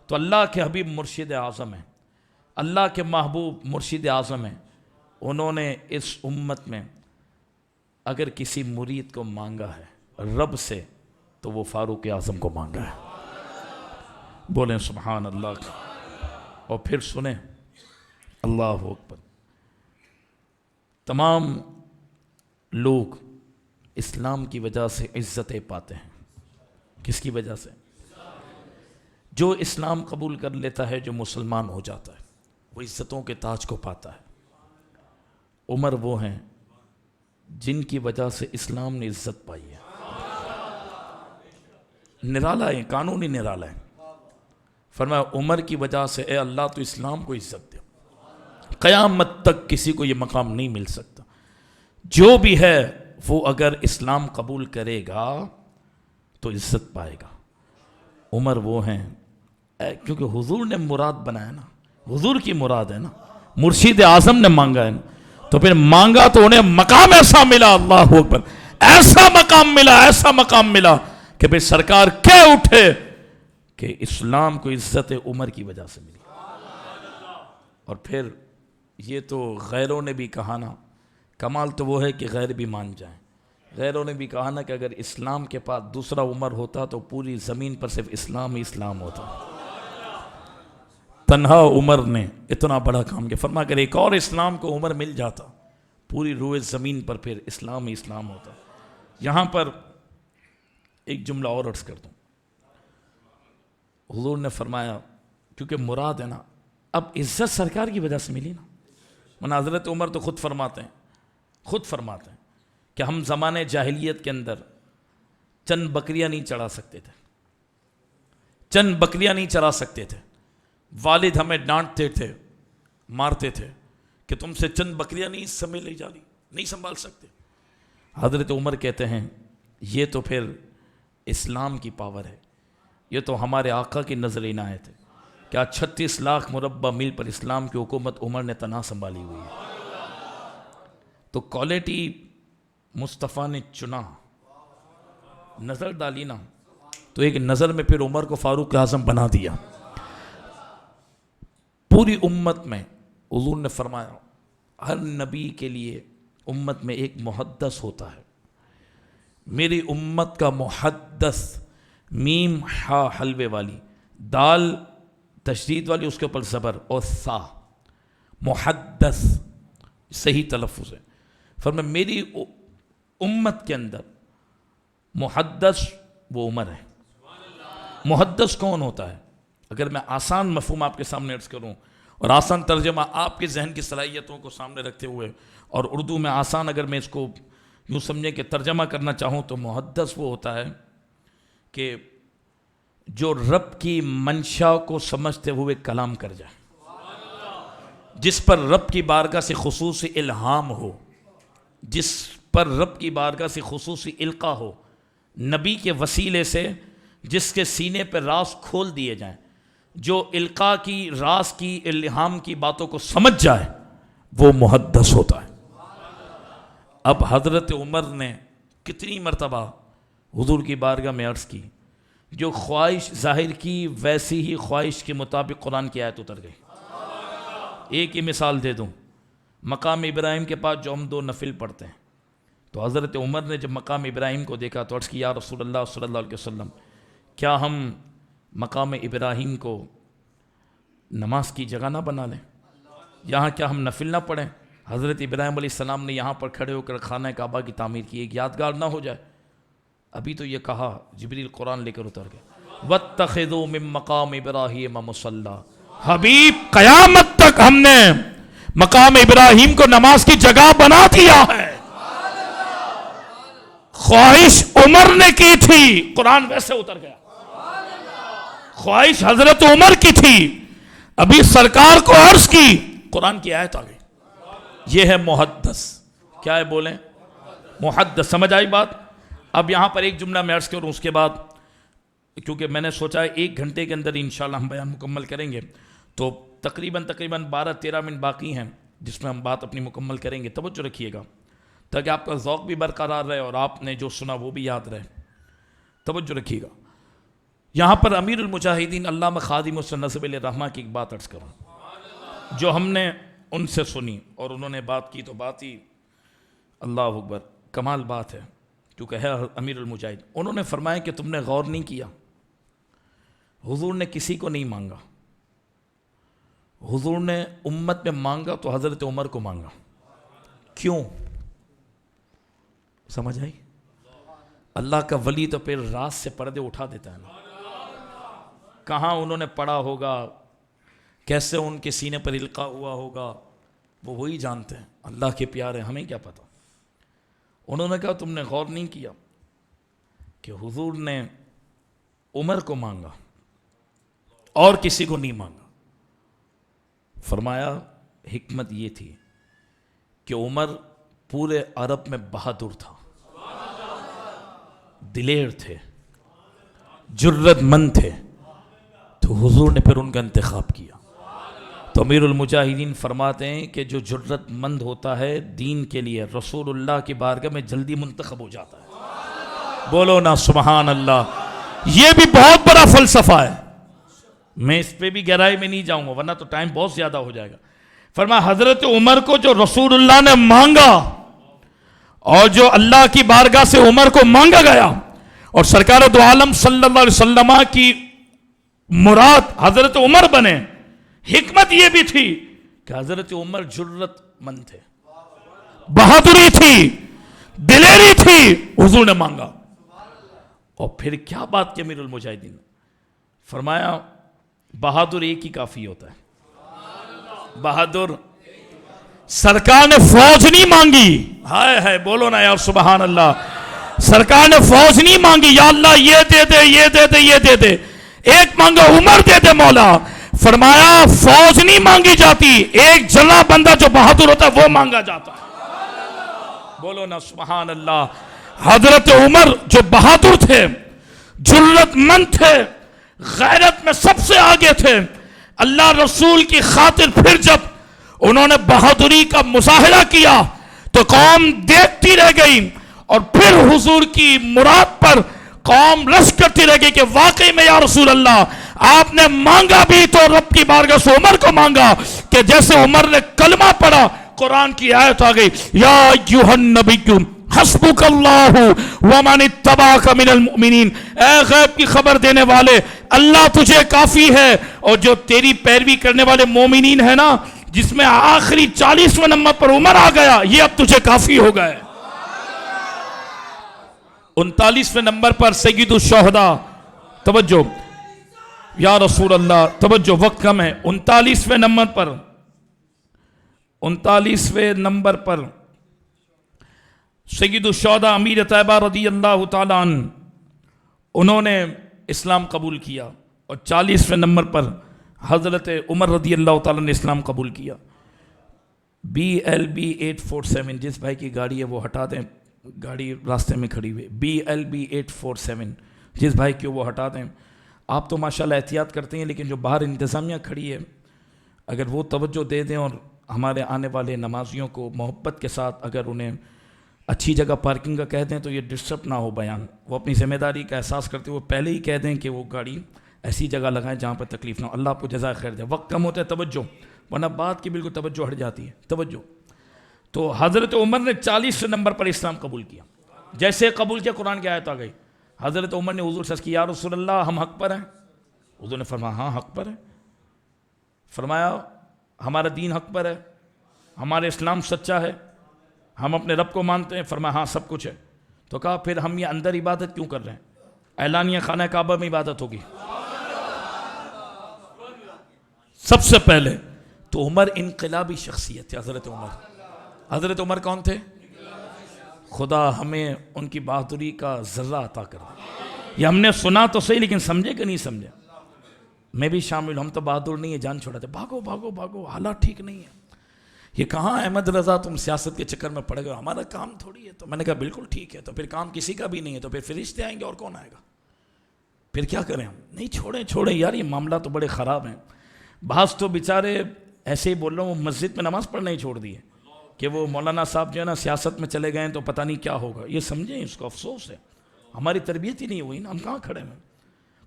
تو اللہ کے حبیب مرشد اعظم ہیں، اللہ کے محبوب مرشد اعظم ہیں. انہوں نے اس امت میں اگر کسی مرید کو مانگا ہے رب سے، تو وہ فاروق اعظم کو مانگا ہے. بولیں سبحان اللہ. اور پھر سنیں اللہ اکبر. تمام لوگ اسلام کی وجہ سے عزتیں پاتے ہیں. کس کی وجہ سے؟ جو اسلام قبول کر لیتا ہے، جو مسلمان ہو جاتا ہے، وہ عزتوں کے تاج کو پاتا ہے. عمر وہ ہیں جن کی وجہ سے اسلام نے عزت پائی ہے. نرالا ہے، قانونی نرالا ہے. فرمایا عمر کی وجہ سے اے اللہ تو اسلام کو عزت دے. قیامت تک کسی کو یہ مقام نہیں مل سکتا. جو بھی ہے وہ اگر اسلام قبول کرے گا تو عزت پائے گا. عمر وہ ہیں کیونکہ حضور نے مراد بنایا نا, حضور کی مراد ہے نا, مرشد اعظم نے مانگا ہے نا, تو پھر مانگا تو انہیں مقام ایسا ملا, اللہ اکبر, ایسا مقام ملا کہ پھر سرکار کہہ اٹھے کہ اسلام کو عزت عمر کی وجہ سے ملی. اور پھر یہ تو غیروں نے بھی کہا نا, کمال تو وہ ہے کہ غیر بھی مان جائیں. غیروں نے بھی کہا نا کہ اگر اسلام کے پاس دوسرا عمر ہوتا تو پوری زمین پر صرف اسلام ہی اسلام ہوتا. تنہا عمر نے اتنا بڑا کام کیا. فرما کر ایک اور اسلام کو عمر مل جاتا, پوری روئے زمین پر پھر اسلام ہی اسلام ہوتا. یہاں پر ایک جملہ اور عرض کر دوں. حضور نے فرمایا کیونکہ مراد ہے نا, اب عزت سرکار کی وجہ سے ملی نا. حضرت عمر تو خود فرماتے ہیں کہ ہم زمانے جاہلیت کے اندر چند بکریاں نہیں چرا سکتے تھے. والد ہمیں ڈانٹتے تھے, مارتے تھے کہ تم سے چند بکریاں نہیں سنبھال سکتے. حضرت عمر کہتے ہیں یہ تو پھر اسلام کی پاور ہے, یہ تو ہمارے آقا کی نظر عنایت ہے. کیا 36 لاکھ مربع میل پر اسلام کی حکومت عمر نے تنہا سنبھالی ہوئی ہے. تو کوالٹی مصطفیٰ نے چنا, نظر ڈالی نا, تو ایک نظر میں پھر عمر کو فاروق اعظم بنا دیا. پوری امت میں حضور نے فرمایا ہر نبی کے لیے امت میں ایک محدث ہوتا ہے. میری امت کا محدث, میم ہا حلوے والی, دال تشدید والی, اس کے اوپر زبر, اور سا, محدث صحیح تلفظ ہے. فرمایا میری امت کے اندر محدث وہ عمر ہے. محدث کون ہوتا ہے؟ اگر میں آسان مفہوم آپ کے سامنے عرض کروں اور آسان ترجمہ آپ کے ذہن کی صلاحیتوں کو سامنے رکھتے ہوئے, اور اردو میں آسان اگر میں اس کو یوں سمجھیں کہ ترجمہ کرنا چاہوں, تو محدث وہ ہوتا ہے کہ جو رب کی منشا کو سمجھتے ہوئے کلام کر جائے, جس پر رب کی بارگاہ سے خصوصی الہام ہو, جس پر رب کی بارگاہ سے خصوصی القا ہو, نبی کے وسیلے سے جس کے سینے پر راز کھول دیے جائیں, جو القا کی, راز کی, الہام کی باتوں کو سمجھ جائے, وہ محدث ہوتا ہے. اب حضرت عمر نے کتنی مرتبہ حضور کی بارگاہ میں عرض کی, جو خواہش ظاہر کی ویسی ہی خواہش کے مطابق قرآن کی آیت اتر گئی. ایک ہی مثال دے دوں, مقام ابراہیم کے پاس جو ہم 2 نفل پڑھتے ہیں, تو حضرت عمر نے جب مقام ابراہیم کو دیکھا تو عرض کی یا رسول اللہ صلی اللہ علیہ وسلم, کیا ہم مقام ابراہیم کو نماز کی جگہ نہ بنا لیں, یہاں کیا ہم نفل نہ پڑھیں؟ حضرت ابراہیم علیہ السلام نے یہاں پر کھڑے ہو کر خانہ کعبہ کی تعمیر کی, ایک یادگار نہ ہو جائے؟ ابھی تو یہ کہا, جبریل قرآن لے کر اتر گئے, وَاتَّخِذُوا مِن مَّقَامِ إِبْرَاهِيمَ مُصَلًّى. حبیب قیامت تک ہم نے مقام ابراہیم کو نماز کی جگہ بنا دیا ہے. خواہش عمر نے کی تھی, قرآن ویسے اتر گیا. خواہش حضرت عمر کی تھی, ابھی سرکار کو عرض کی, قرآن کی آیت آ گئی. یہ ہے محدث. کیا ہے بولیں؟ محدث. سمجھ آئی بات؟ اب یہاں پر ایک جملہ میں عرض کروں, اس کے بعد کیونکہ میں نے سوچا ہے 1 گھنٹے کے اندر انشاءاللہ ہم بیان مکمل کریں گے, تو تقریباً 12-13 منٹ باقی ہیں جس میں ہم بات اپنی مکمل کریں گے. توجہ رکھیے گا تاکہ آپ کا ذوق بھی برقرار رہے اور آپ نے جو سنا وہ بھی یاد رہے. توجہ رکھیے گا. یہاں پر امیر المجاہدین علامہ خادم حسین نصب علیہ الرحمہ کی ایک بات عرض کروں, جو ہم نے ان سے سنی اور انہوں نے بات کی, تو بات ہی اللہ اکبر کمال بات ہے, کیونکہ ہے امیر المجاہد. انہوں نے فرمایا کہ تم نے غور نہیں کیا, حضور نے کسی کو نہیں مانگا, حضور نے امت میں مانگا تو حضرت عمر کو مانگا. کیوں؟ سمجھ آئی؟ اللہ کا ولی تو پھر راز سے پردے اٹھا دیتا ہے نا. کہاں انہوں نے پڑھا ہوگا, کیسے ان کے سینے پر القا ہوا ہوگا, وہ وہی جانتے ہیں. اللہ کے پیارے, ہمیں کیا پتہ. انہوں نے کہا تم نے غور نہیں کیا کہ حضور نے عمر کو مانگا اور کسی کو نہیں مانگا. فرمایا حکمت یہ تھی کہ عمر پورے عرب میں بہادر تھا, دلیر تھے, جرت مند تھے, تو حضور نے پھر ان کا انتخاب کیا. تو امیر المجاہدین فرماتے ہیں کہ جو جرت مند ہوتا ہے دین کے لیے, رسول اللہ کی بارگاہ میں جلدی منتخب ہو جاتا ہے. بولو نا سبحان اللہ. یہ بھی بہت بڑا فلسفہ ہے, میں اس پہ بھی گہرائی میں نہیں جاؤں گا ورنہ تو ٹائم بہت زیادہ ہو جائے گا. فرمایا حضرت عمر کو جو رسول اللہ نے مانگا اور جو اللہ کی بارگاہ سے عمر کو مانگا گیا, اور سرکار دو عالم صلی اللہ علیہ وسلم کی مراد حضرت عمر بنے, حکمت یہ بھی تھی کہ حضرت عمر جرت مند تھے, بہادری تھی, دلیری تھی, حضور نے مانگا. اور پھر کیا بات کی امیر المجاہدین, فرمایا بہادر ایک ہی کافی ہوتا ہے. بہادر, سرکار نے فوج نہیں مانگی, ہائے ہائے بولو نا یار سبحان اللہ. سرکار نے فوج نہیں مانگی, یا اللہ یہ دے دے یہ دے دے یہ دے دے, ایک مانگا عمر دے دے مولا. فرمایا فوج نہیں مانگی جاتی, ایک جلا بندہ جو بہادر ہوتا ہے وہ مانگا جاتا ہے. بولو نا سبحان اللہ. حضرت عمر جو بہادر تھے, جرت مند تھے, غیرت میں سب سے آگے تھے, اللہ رسول کی خاطر پھر جب انہوں نے بہادری کا مظاہرہ کیا تو قوم دیکھتی رہ گئی, اور پھر حضور کی مراد پر قوم رش کرتی رہ گئی کہ واقعی میں یا رسول اللہ آپ نے مانگا بھی تو رب کی بارگاہ سے عمر کو مانگا, کہ جیسے عمر نے کلمہ پڑھا قرآن کی آیت آ گئی, یا ایھا النبی حسبک اللہ ومن اتبعک من المؤمنین. اے غیب کی خبر دینے والے, اللہ تجھے کافی ہے, اور جو تیری پیروی کرنے والے مومنین ہیں نا, جس میں آخری 40ویں نمبر پر عمر آ گیا, یہ اب تجھے کافی ہو گئے. 39ویں نمبر پر سید الشہداء, توجہ یا رسول اللہ, توجہ وقت کم ہے. 39ویں نمبر پر سید الشہداء امیر طیبہ رضی اللہ تعالیٰ عنہ, انہوں نے اسلام قبول کیا, اور 40ویں نمبر پر حضرت عمر رضی اللہ تعالیٰ نے اسلام قبول کیا. BLB 847, جس بھائی کی گاڑی ہے وہ ہٹا دیں, گاڑی راستے میں کھڑی ہوئی. BLB 847, جس بھائی کی وہ ہٹا دیں. آپ تو ماشاءاللہ احتیاط کرتے ہیں, لیکن جو باہر انتظامیہ کھڑی ہے اگر وہ توجہ دے دیں اور ہمارے آنے والے نمازیوں کو محبت کے ساتھ اگر انہیں اچھی جگہ پارکنگ کا کہہ دیں تو یہ ڈسٹرب نہ ہو بیان. وہ اپنی ذمہ داری کا احساس کرتے ہوئے پہلے ہی کہہ دیں کہ وہ گاڑی ایسی جگہ لگائیں جہاں پر تکلیف نہ ہو. اللہ آپ کو جزائے خیر دے. وقت کم ہوتا ہے, توجہ, ورنہ بات کی بالکل توجہ ہٹ جاتی ہے. توجہ. تو حضرت عمر نے 40ویں نمبر پر اسلام قبول کیا. جیسے قبول کیا قرآن کی آیت آ گئی. حضرت عمر نے حضور سے عرض کی, یا رسول اللہ ہم حق پر ہیں؟ حضور نے فرمایا ہاں حق پر ہے. فرمایا ہمارا دین حق پر ہے, ہمارا اسلام سچا ہے, ہم اپنے رب کو مانتے ہیں؟ فرمایا ہاں سب کچھ ہے. تو کہا پھر ہم یہ اندر عبادت کیوں کر رہے ہیں؟ اعلانیہ خانہ کعبہ میں عبادت ہوگی سب سے پہلے. تو عمر انقلابی شخصیت تھے. حضرت عمر کون تھے؟ خدا ہمیں ان کی بہادری کا ذرہ عطا کر دے. یہ ہم نے سنا تو صحیح, لیکن سمجھے کہ نہیں سمجھے؟ میں بھی شامل. ہم تو بہادر نہیں ہے, جان چھوڑاتے, بھاگو بھاگو بھاگو, حالات ٹھیک نہیں ہے. یہ کہاں احمد رضا تم سیاست کے چکر میں پڑ گئے, ہمارا کام تھوڑی ہے. تو میں نے کہا بالکل ٹھیک ہے. تو پھر کام کسی کا بھی نہیں ہے, تو پھر فرشتے آئیں گے اور کون آئے گا؟ پھر کیا کریں ہم؟ نہیں چھوڑیں یار, یہ معاملہ تو بڑے خراب ہیں. بعض تو بیچارے ایسے ہی بول رہا ہوں, وہ مسجد میں نماز پڑھنا ہی چھوڑ دیے کہ وہ مولانا صاحب جو ہے نا سیاست میں چلے گئے تو پتہ نہیں کیا ہوگا. یہ سمجھیں, اس کو افسوس ہے, ہماری تربیت ہی نہیں ہوئی نا. ہم کہاں کھڑے ہیں؟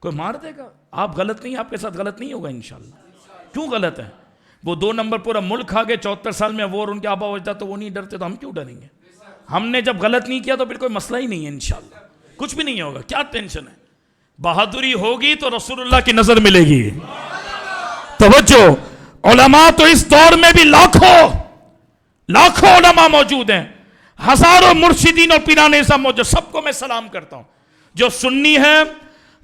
کوئی مار دے گا, آپ غلط نہیں, آپ کے ساتھ غلط نہیں ہوگا انشاءاللہ. کیوں غلط ہے؟ وہ 2 نمبر پورا ملک کھا گئے 74 سال میں وار, ان کے آبا وجداد تو وہ نہیں ڈرتے, تو ہم کیوں ڈریں گے؟ ہم نے جب غلط نہیں کیا تو پھر کوئی مسئلہ ہی نہیں ہے انشاءاللہ, کچھ بھی نہیں ہوگا. کیا ٹینشن ہے؟ بہادری ہوگی تو رسول اللہ کی نظر ملے گی. توجہ, علماء تو اس دور میں بھی لاکھوں علماء موجود ہیں, ہزاروں مرشدین اور پیران اعظم موجود. سب کو میں سلام کرتا ہوں. جو سنی ہے,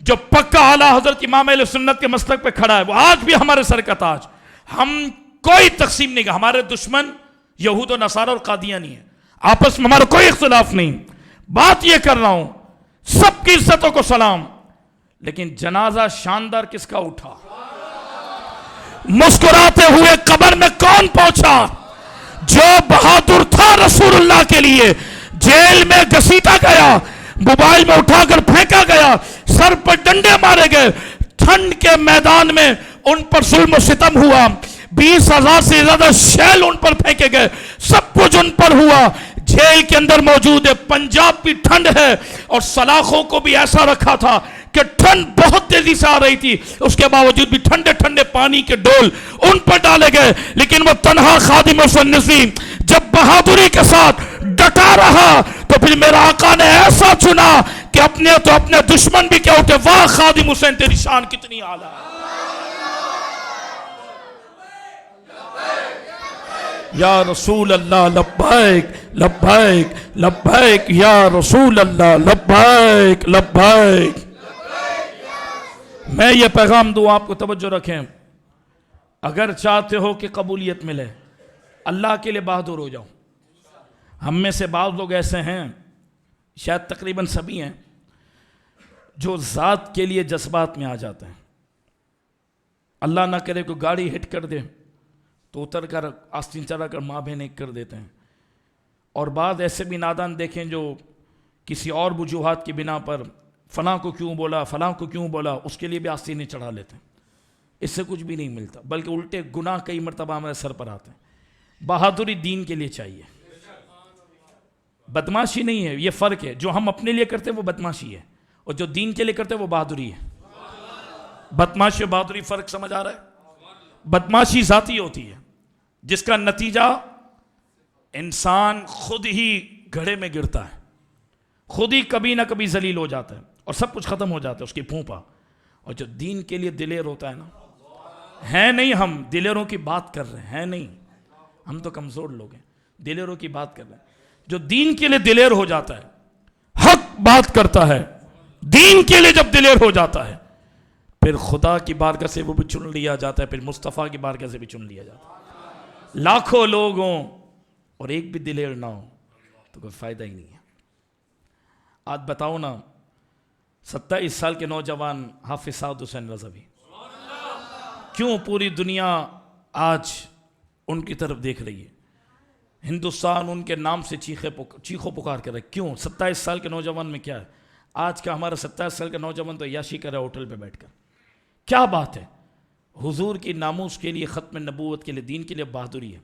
جو پکا اعلیٰ حضرت امام اہل سنت کے مسلک پہ کھڑا ہے, وہ آج بھی ہمارے سر کا تاج. ہم کوئی تقسیم نہیں, ہمارے دشمن یہود و نصارہ اور قادیانی ہیں, آپس میں ہمارا کوئی اختلاف نہیں. بات یہ کر رہا ہوں, سب کی عزتوں کو سلام, لیکن جنازہ شاندار کس کا اٹھا؟ مسکراتے ہوئے قبر میں کون پہنچا؟ جو بہادر تھا رسول اللہ کے لیے, جیل میں گھسیٹا گیا, موبائل میں اٹھا کر پھینکا گیا، سر پر ڈنڈے مارے گئے، ٹھنڈ کے میدان میں ان پر ظلم و ستم ہوا، 20,000 سے زیادہ شیل ان پر پھینکے گئے، سب کچھ ان پر ہوا، جیل کے اندر موجود ہے، پنجاب بھی ٹھنڈ ہے اور سلاخوں کو بھی ایسا رکھا تھا کہ ٹھنڈ بہت تیزی سے آ رہی تھی، اس کے باوجود بھی ٹھنڈے ٹھنڈے پانی کے ڈول ان پر ڈالے گئے، لیکن وہ تنہا خادم سنسی جب بہادری کے ساتھ ڈٹا رہا تو پھر میرا آقا نے ایسا چنا کہ اپنے تو اپنے دشمن بھی کیا اٹھے، واہ خادم حسین تیری شان کتنی اعلیٰ ہے۔ یا رسول اللہ لبیک لبیک لبیک، یا رسول اللہ لبیک لبیک۔ میں یہ پیغام دوں، آپ کو توجہ رکھیں، اگر چاہتے ہو کہ قبولیت ملے، اللہ کے لیے بہادر ہو جاؤ۔ ہم میں سے بعض لوگ ایسے ہیں، شاید تقریباً سبھی ہیں، جو ذات کے لیے جذبات میں آ جاتے ہیں۔ اللہ نہ کرے کوئی گاڑی ہٹ کر دے تو اتر کر آستین چڑھا کر ماں بہن ایک کر دیتے ہیں، اور بعض ایسے بھی نادان دیکھیں جو کسی اور وجوہات کی بنا پر فلاں کو کیوں بولا، فلاں کو کیوں بولا، اس کے لیے بھی آستینیں چڑھا لیتے ہیں۔ اس سے کچھ بھی نہیں ملتا، بلکہ الٹے گناہ کئی مرتبہ ہمارے سر پر آتے ہیں۔ بہادری دین کے لیے چاہیے، بدماشی نہیں ہے، یہ فرق ہے۔ جو ہم اپنے لیے کرتے ہیں وہ بدماشی ہے، اور جو دین کے لیے کرتے ہیں وہ بہادری ہے۔ بدماشی اور بہادری فرق سمجھ آ رہا ہے؟ بدماشی ذاتی ہوتی ہے، جس کا نتیجہ انسان خود ہی گھڑے میں گرتا ہے، خود ہی کبھی نہ کبھی ذلیل ہو جاتا ہے اور سب کچھ ختم ہو جاتا ہے اس کی پھونپا۔ اور جو دین کے لیے دلیر ہوتا ہے نا، ہے نہیں ہم دلیروں کی بات کر رہے ہیں، نہیں، ہم تو کمزور لوگ ہیں، دلیروں کی بات کر رہے ہیں۔ جو دین کے لیے دلیر ہو جاتا ہے، حق بات کرتا ہے، دین کے لیے جب دلیر ہو جاتا ہے، پھر خدا کی بارگاہ سے وہ بھی چن لیا جاتا ہے، پھر مصطفیٰ کی بارگاہ سے بھی چن لیا جاتا ہے۔ لاکھوں لوگ ہوں اور ایک بھی دلیر نہ ہو تو کوئی فائدہ ہی نہیں ہے۔ آج بتاؤ نا، 27 سال کے نوجوان حافظ سعد حسین رضوی، کیوں پوری دنیا آج ان کی طرف دیکھ رہی ہے؟ ہندوستان ان کے نام سے چیخو پکار کر رہا ہے، کیوں؟ 27 سال کے نوجوان میں کیا ہے؟ آج کا ہمارا 27 سال کا نوجوان تو عیاشی کر رہا ہے ہوٹل پہ بیٹھ کر، کیا بات ہے؟ حضور کی ناموس کے لیے، ختم نبوت کے لیے، دین کے لیے بہادری ہے۔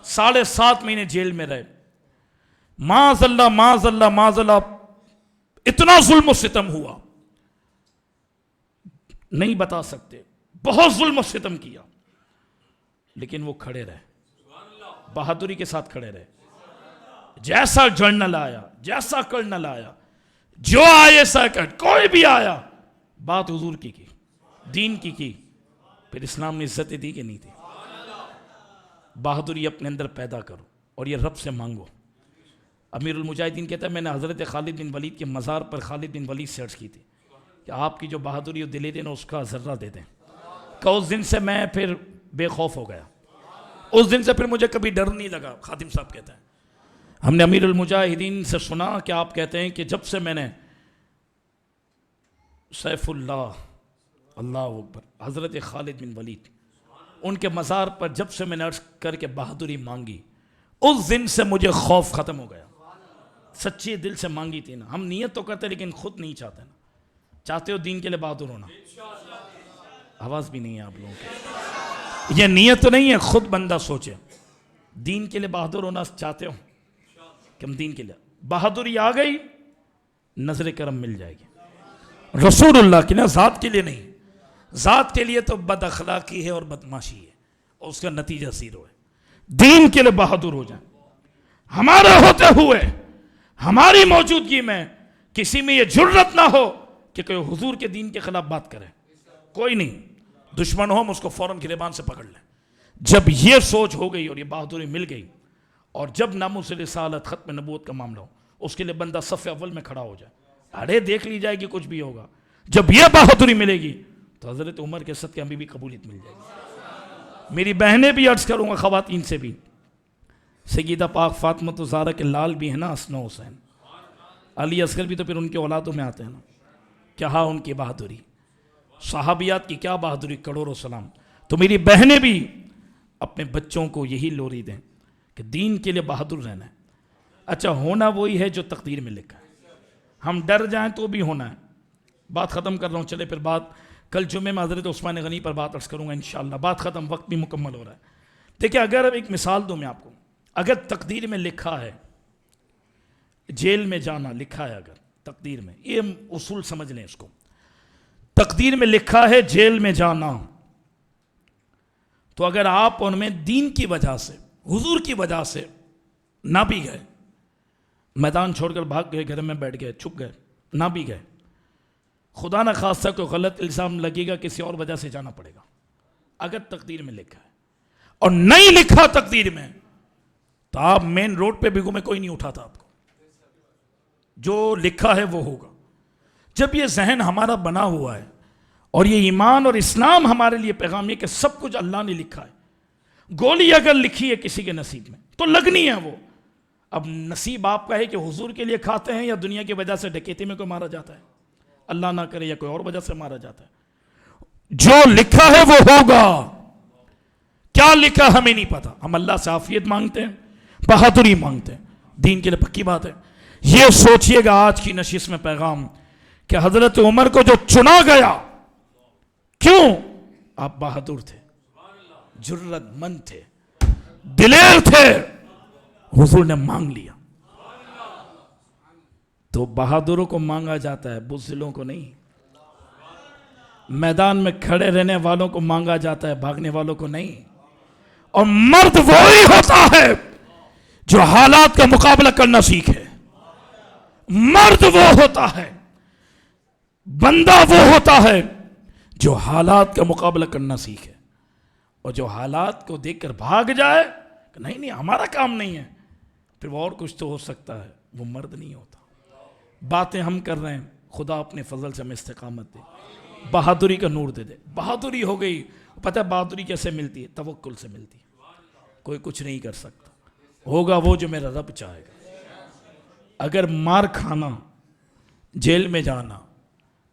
7.5 مہینے جیل میں رہے، معاذ اللہ معاذ اللہ معاذ اللہ، اتنا ظلم و ستم ہوا نہیں بتا سکتے، بہت ظلم و ستم کیا، لیکن وہ کھڑے رہے، بہادری کے ساتھ کھڑے رہے۔ جیسا جرنل آیا، جیسا کرنل آیا، جو آئے سیکنڈ، کوئی بھی آیا، بات حضور کی دین کی، پھر اسلام نے عزت دی کہ نہیں دی؟ بہادری اپنے اندر پیدا کرو اور یہ رب سے مانگو۔ امیر المجاہدین کہتا ہے، میں نے حضرت خالد بن ولید کے مزار پر خالد بن ولید سے عرض کی تھی کہ آپ کی جو بہادری و دلیری نا، اس کا ذرہ دے دیں، کہ اس دن سے میں پھر بے خوف ہو گیا، اس دن سے پھر مجھے کبھی ڈر نہیں لگا۔ خادم صاحب کہتا ہے، ہم نے امیر المجاہدین سے سنا کہ آپ کہتے ہیں کہ جب سے میں نے سیف اللہ، اللہ اکبر، حضرت خالد بن ولید، ان کے مزار پر جب سے میں نے عرض کر کے بہادری مانگی، اس دن سے مجھے خوف ختم ہو گیا۔ سچی دل سے مانگی تھی نا، ہم نیت تو کرتے لیکن خود نہیں چاہتے نا۔ چاہتے ہو دین کے لیے بہادر ہونا؟ آواز بھی نہیں ہے آپ لوگوں کی، یہ نیت تو نہیں ہے، خود بندہ سوچے دین کے لیے بہادر ہونا چاہتے ہو کہ ہم دین کے لیے، بہادری آ گئی، نظر کرم مل جائے گی رسول اللہ کی، نا ذات کے لیے نہیں۔ ذات کے لیے تو بد اخلاقی ہے اور بدماشی ہے، اور اس کا نتیجہ زیرو ہے۔ دین کے لیے بہادر ہو جائیں۔ ہمارے ہوتے ہوئے، ہماری موجودگی میں کسی میں یہ جرت نہ ہو کہ کوئی حضور کے دین کے خلاف بات کرے، کوئی نہیں، دشمن ہو ہم اس کو فوراً گریبان سے پکڑ لیں۔ جب یہ سوچ ہو گئی اور یہ بہادری مل گئی، اور جب ناموس رسالت، ختم نبوت کا معاملہ ہو، اس کے لیے بندہ صف اول میں کھڑا ہو جائے، ارے دیکھ لی جائے گی، کچھ بھی ہوگا۔ جب یہ بہادری ملے گی تو حضرت عمر کے صدقے ہمیں بھی قبولیت مل جائے گی۔ میری بہنیں بھی عرض کروں گا، خواتین سے بھی، سیدہ پاک فاطمہ الزہرا کے لال بھی ہیں نا، حسن و حسین، علی اصغر بھی تو پھر ان کے اولادوں میں آتے ہیں نا، کیا ان کی بہادری، صحابیات کی کیا بہادری، کروڑوں سلام۔ تو میری بہنیں بھی اپنے بچوں کو یہی لوری دیں کہ دین کے لیے بہادر رہنا ہے۔ اچھا، ہونا وہی ہے جو تقدیر میں لکھا ہے۔ ہم ڈر جائیں تو بھی ہونا ہے. بات ختم کر رہا ہوں. چلے پھر بات کل جمعے میں حضرت عثمان غنی پر بات عرض کروں گا انشاءاللہ. بات ختم, وقت بھی مکمل ہو رہا ہے. دیکھیں اگر ایک مثال دوں میں آپ کو, اگر تقدیر میں لکھا ہے جیل میں جانا, لکھا ہے اگر تقدیر میں, یہ اصول سمجھ لیں اس کو, تقدیر میں لکھا ہے جیل میں جانا, تو اگر آپ ان میں دین کی وجہ سے, حضور کی وجہ سے نہ بھی گئے, میدان چھوڑ کر بھاگ گئے, گھر میں بیٹھ گئے, چھپ گئے, نہ بھی گئے, خدا نہ خواستہ کوئی غلط الزام لگے گا, کسی اور وجہ سے جانا پڑے گا. اگر تقدیر میں لکھا ہے, اور نہیں لکھا تقدیر میں, تو آپ مین روڈ پہ بھی گھومے کوئی نہیں اٹھاتا آپ کو. جو لکھا ہے وہ ہوگا. جب یہ ذہن ہمارا بنا ہوا ہے اور یہ ایمان اور اسلام ہمارے لیے پیغام ہے کہ سب کچھ اللہ نے لکھا ہے, گولی اگر لکھی ہے کسی کے نصیب میں تو لگنی ہے وہ. اب نصیب آپ کا ہے کہ حضور کے لیے کھاتے ہیں یا دنیا کی وجہ سے ڈکیتی میں کوئی مارا جاتا ہے, اللہ نہ کرے, یا کوئی اور وجہ سے مارا جاتا ہے. جو لکھا ہے وہ ہوگا. کیا لکھا ہمیں نہیں پتا. ہم اللہ سے عافیت مانگتے ہیں, بہادری مانگتے ہیں, دین کے لیے پکی بات ہے. یہ سوچئے گا آج کی نشست میں پیغام کہ حضرت عمر کو جو چنا گیا, کیوں؟ آپ بہادر تھے, جرت مند تھے, دلیر تھے, حضور نے مانگ لیا. تو بہادروں کو مانگا جاتا ہے, بزدلوں کو نہیں. میدان میں کھڑے رہنے والوں کو مانگا جاتا ہے, بھاگنے والوں کو نہیں. اور مرد وہی ہوتا ہے جو حالات کا مقابلہ کرنا سیکھے. مرد وہ ہوتا ہے, بندہ وہ ہوتا ہے جو حالات کا مقابلہ کرنا سیکھے. اور جو حالات کو دیکھ کر بھاگ جائے کہ نہیں ہمارا کام نہیں ہے, پھر وہ اور کچھ تو ہو سکتا ہے, وہ مرد نہیں ہوتا. باتیں ہم کر رہے ہیں, خدا اپنے فضل سے ہمیں استقامت دے, بہادری کا نور دے دے. بہادری ہو گئی. پتہ ہے بہادری کیسے ملتی ہے؟ توکل سے ملتی ہے. کوئی کچھ نہیں کر سکتا, ہوگا وہ جو میرا رب چاہے گا. اگر مار کھانا, جیل میں جانا,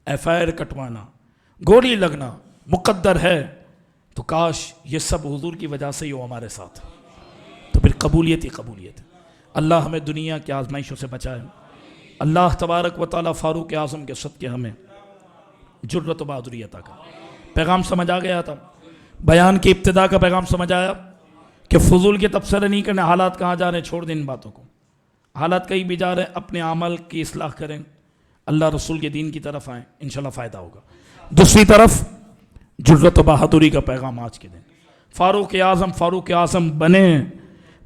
ایف آئی آر کٹوانا, گولی لگنا مقدر ہے, تو کاش یہ سب حضور کی وجہ سے ہی ہو ہمارے ساتھ, تو پھر قبولیت ہی قبولیت ہے. اللہ ہمیں دنیا کی آزمائشوں سے بچائے. اللہ تبارک و تعالیٰ فاروق اعظم کے صدقے ہمیں جرت و بہادری عطا کر. پیغام سمجھ آ گیا تھا, بیان کی ابتدا کا پیغام سمجھ آیا کہ فضول کے تبصرے نہیں کرنے. حالات کہاں جا رہے ہیں, چھوڑ دیں ان باتوں کو. حالات کہیں بھی جا رہے ہیں, اپنے عمل کی اصلاح کریں, اللہ رسول کے دین کی طرف آئیں, انشاءاللہ فائدہ ہوگا. دوسری طرف جرت و بہادری کا پیغام آج کے دن. فاروق اعظم بنے,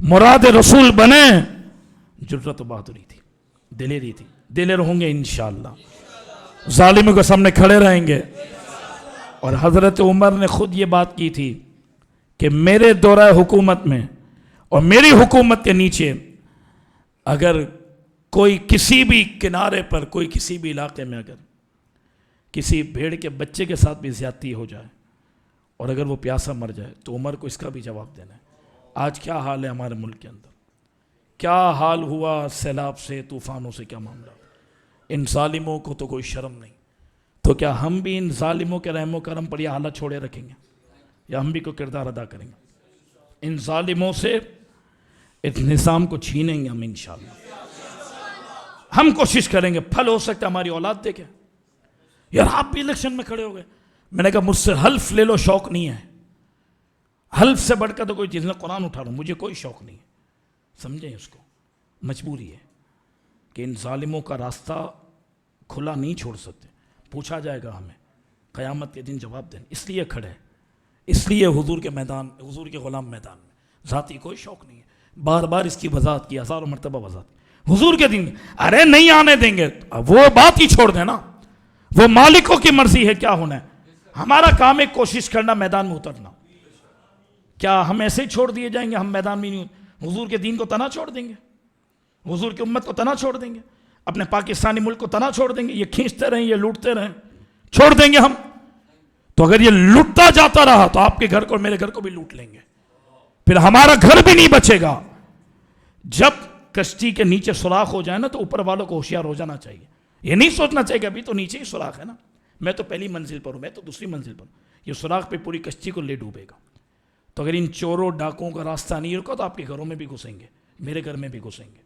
مراد رسول بنے. جرت و بہادری تھی, دلیری تھی. دلیر ہوں گے انشاءاللہ, ظالموں کے سامنے کھڑے رہیں گے. اور حضرت عمر نے خود یہ بات کی تھی کہ میرے دورہ حکومت میں اور میری حکومت کے نیچے اگر کوئی کسی بھی کنارے پر, کوئی کسی بھی علاقے میں اگر کسی بھیڑ کے بچے کے ساتھ بھی زیادتی ہو جائے اور اگر وہ پیاسا مر جائے, تو عمر کو اس کا بھی جواب دینا ہے. آج کیا حال ہے ہمارے ملک کے اندر, کیا حال ہوا سیلاب سے, طوفانوں سے, کیا معاملہ. ان ظالموں کو تو کوئی شرم نہیں. تو کیا ہم بھی ان ظالموں کے رحم و کرم پر یہ حالت چھوڑے رکھیں گے, یا ہم بھی کوئی کردار ادا کریں گے؟ ان ظالموں سے اس نظام کو چھینیں گے ہم انشاءاللہ. ہم کوشش کریں گے, پھل ہو سکتا ہے ہماری اولاد دیکھیں. یار آپ بھی الیکشن میں کھڑے ہو گئے, میں نے کہا مجھ سے حلف لے لو, شوق نہیں ہے. حلف سے بڑھ کر تو کوئی چیز نہیں. قرآن اٹھا لوں, مجھے کوئی شوق نہیں ہے. سمجھیں اس کو, مجبوری ہے کہ ان ظالموں کا راستہ کھلا نہیں چھوڑ سکتے. پوچھا جائے گا ہمیں, قیامت کے دن جواب دیں. اس لیے کھڑے, اس لیے حضور کے میدان, حضور کے غلام میدان میں. ذاتی کوئی شوق نہیں ہے. بار بار اس کی وضاحت کی, ہزاروں مرتبہ وضاحت. حضور کے دن, ارے نہیں آنے دیں گے, وہ بات ہی چھوڑ دینا. وہ مالکوں کی مرضی ہے, کیا ہونا ہے. ہمارا کام ہے کوشش کرنا, میدان میں اترنا. کیا ہم ایسے ہی چھوڑ دیے جائیں گے؟ ہم میدان میں نہیں, حضور کے دین کو تنا چھوڑ دیں گے, حضور کی امت کو تنا چھوڑ دیں گے, اپنے پاکستانی ملک کو تنا چھوڑ دیں گے؟ یہ کھینچتے رہیں, یہ لوٹتے رہیں, چھوڑ دیں گے ہم؟ تو اگر یہ لوٹتا جاتا رہا تو آپ کے گھر کو اور میرے گھر کو بھی لوٹ لیں گے, پھر ہمارا گھر بھی نہیں بچے گا. جب کشتی کے نیچے سوراخ ہو جائے نا, تو اوپر والوں کو ہوشیار ہو جانا چاہیے. یہ نہیں سوچنا چاہیے کہ ابھی تو نیچے ہی سوراخ ہے نا, میں تو پہلی منزل پر ہوں, میں تو دوسری منزل پر ہوں. یہ سوراخ پہ پوری کشتی کو لے ڈوبے گا. تو اگر ان چوروں ڈاکوں کا راستہ نہیں رکا تو آپ کے گھروں میں بھی گھسیں گے, میرے گھر میں بھی گھسیں گے.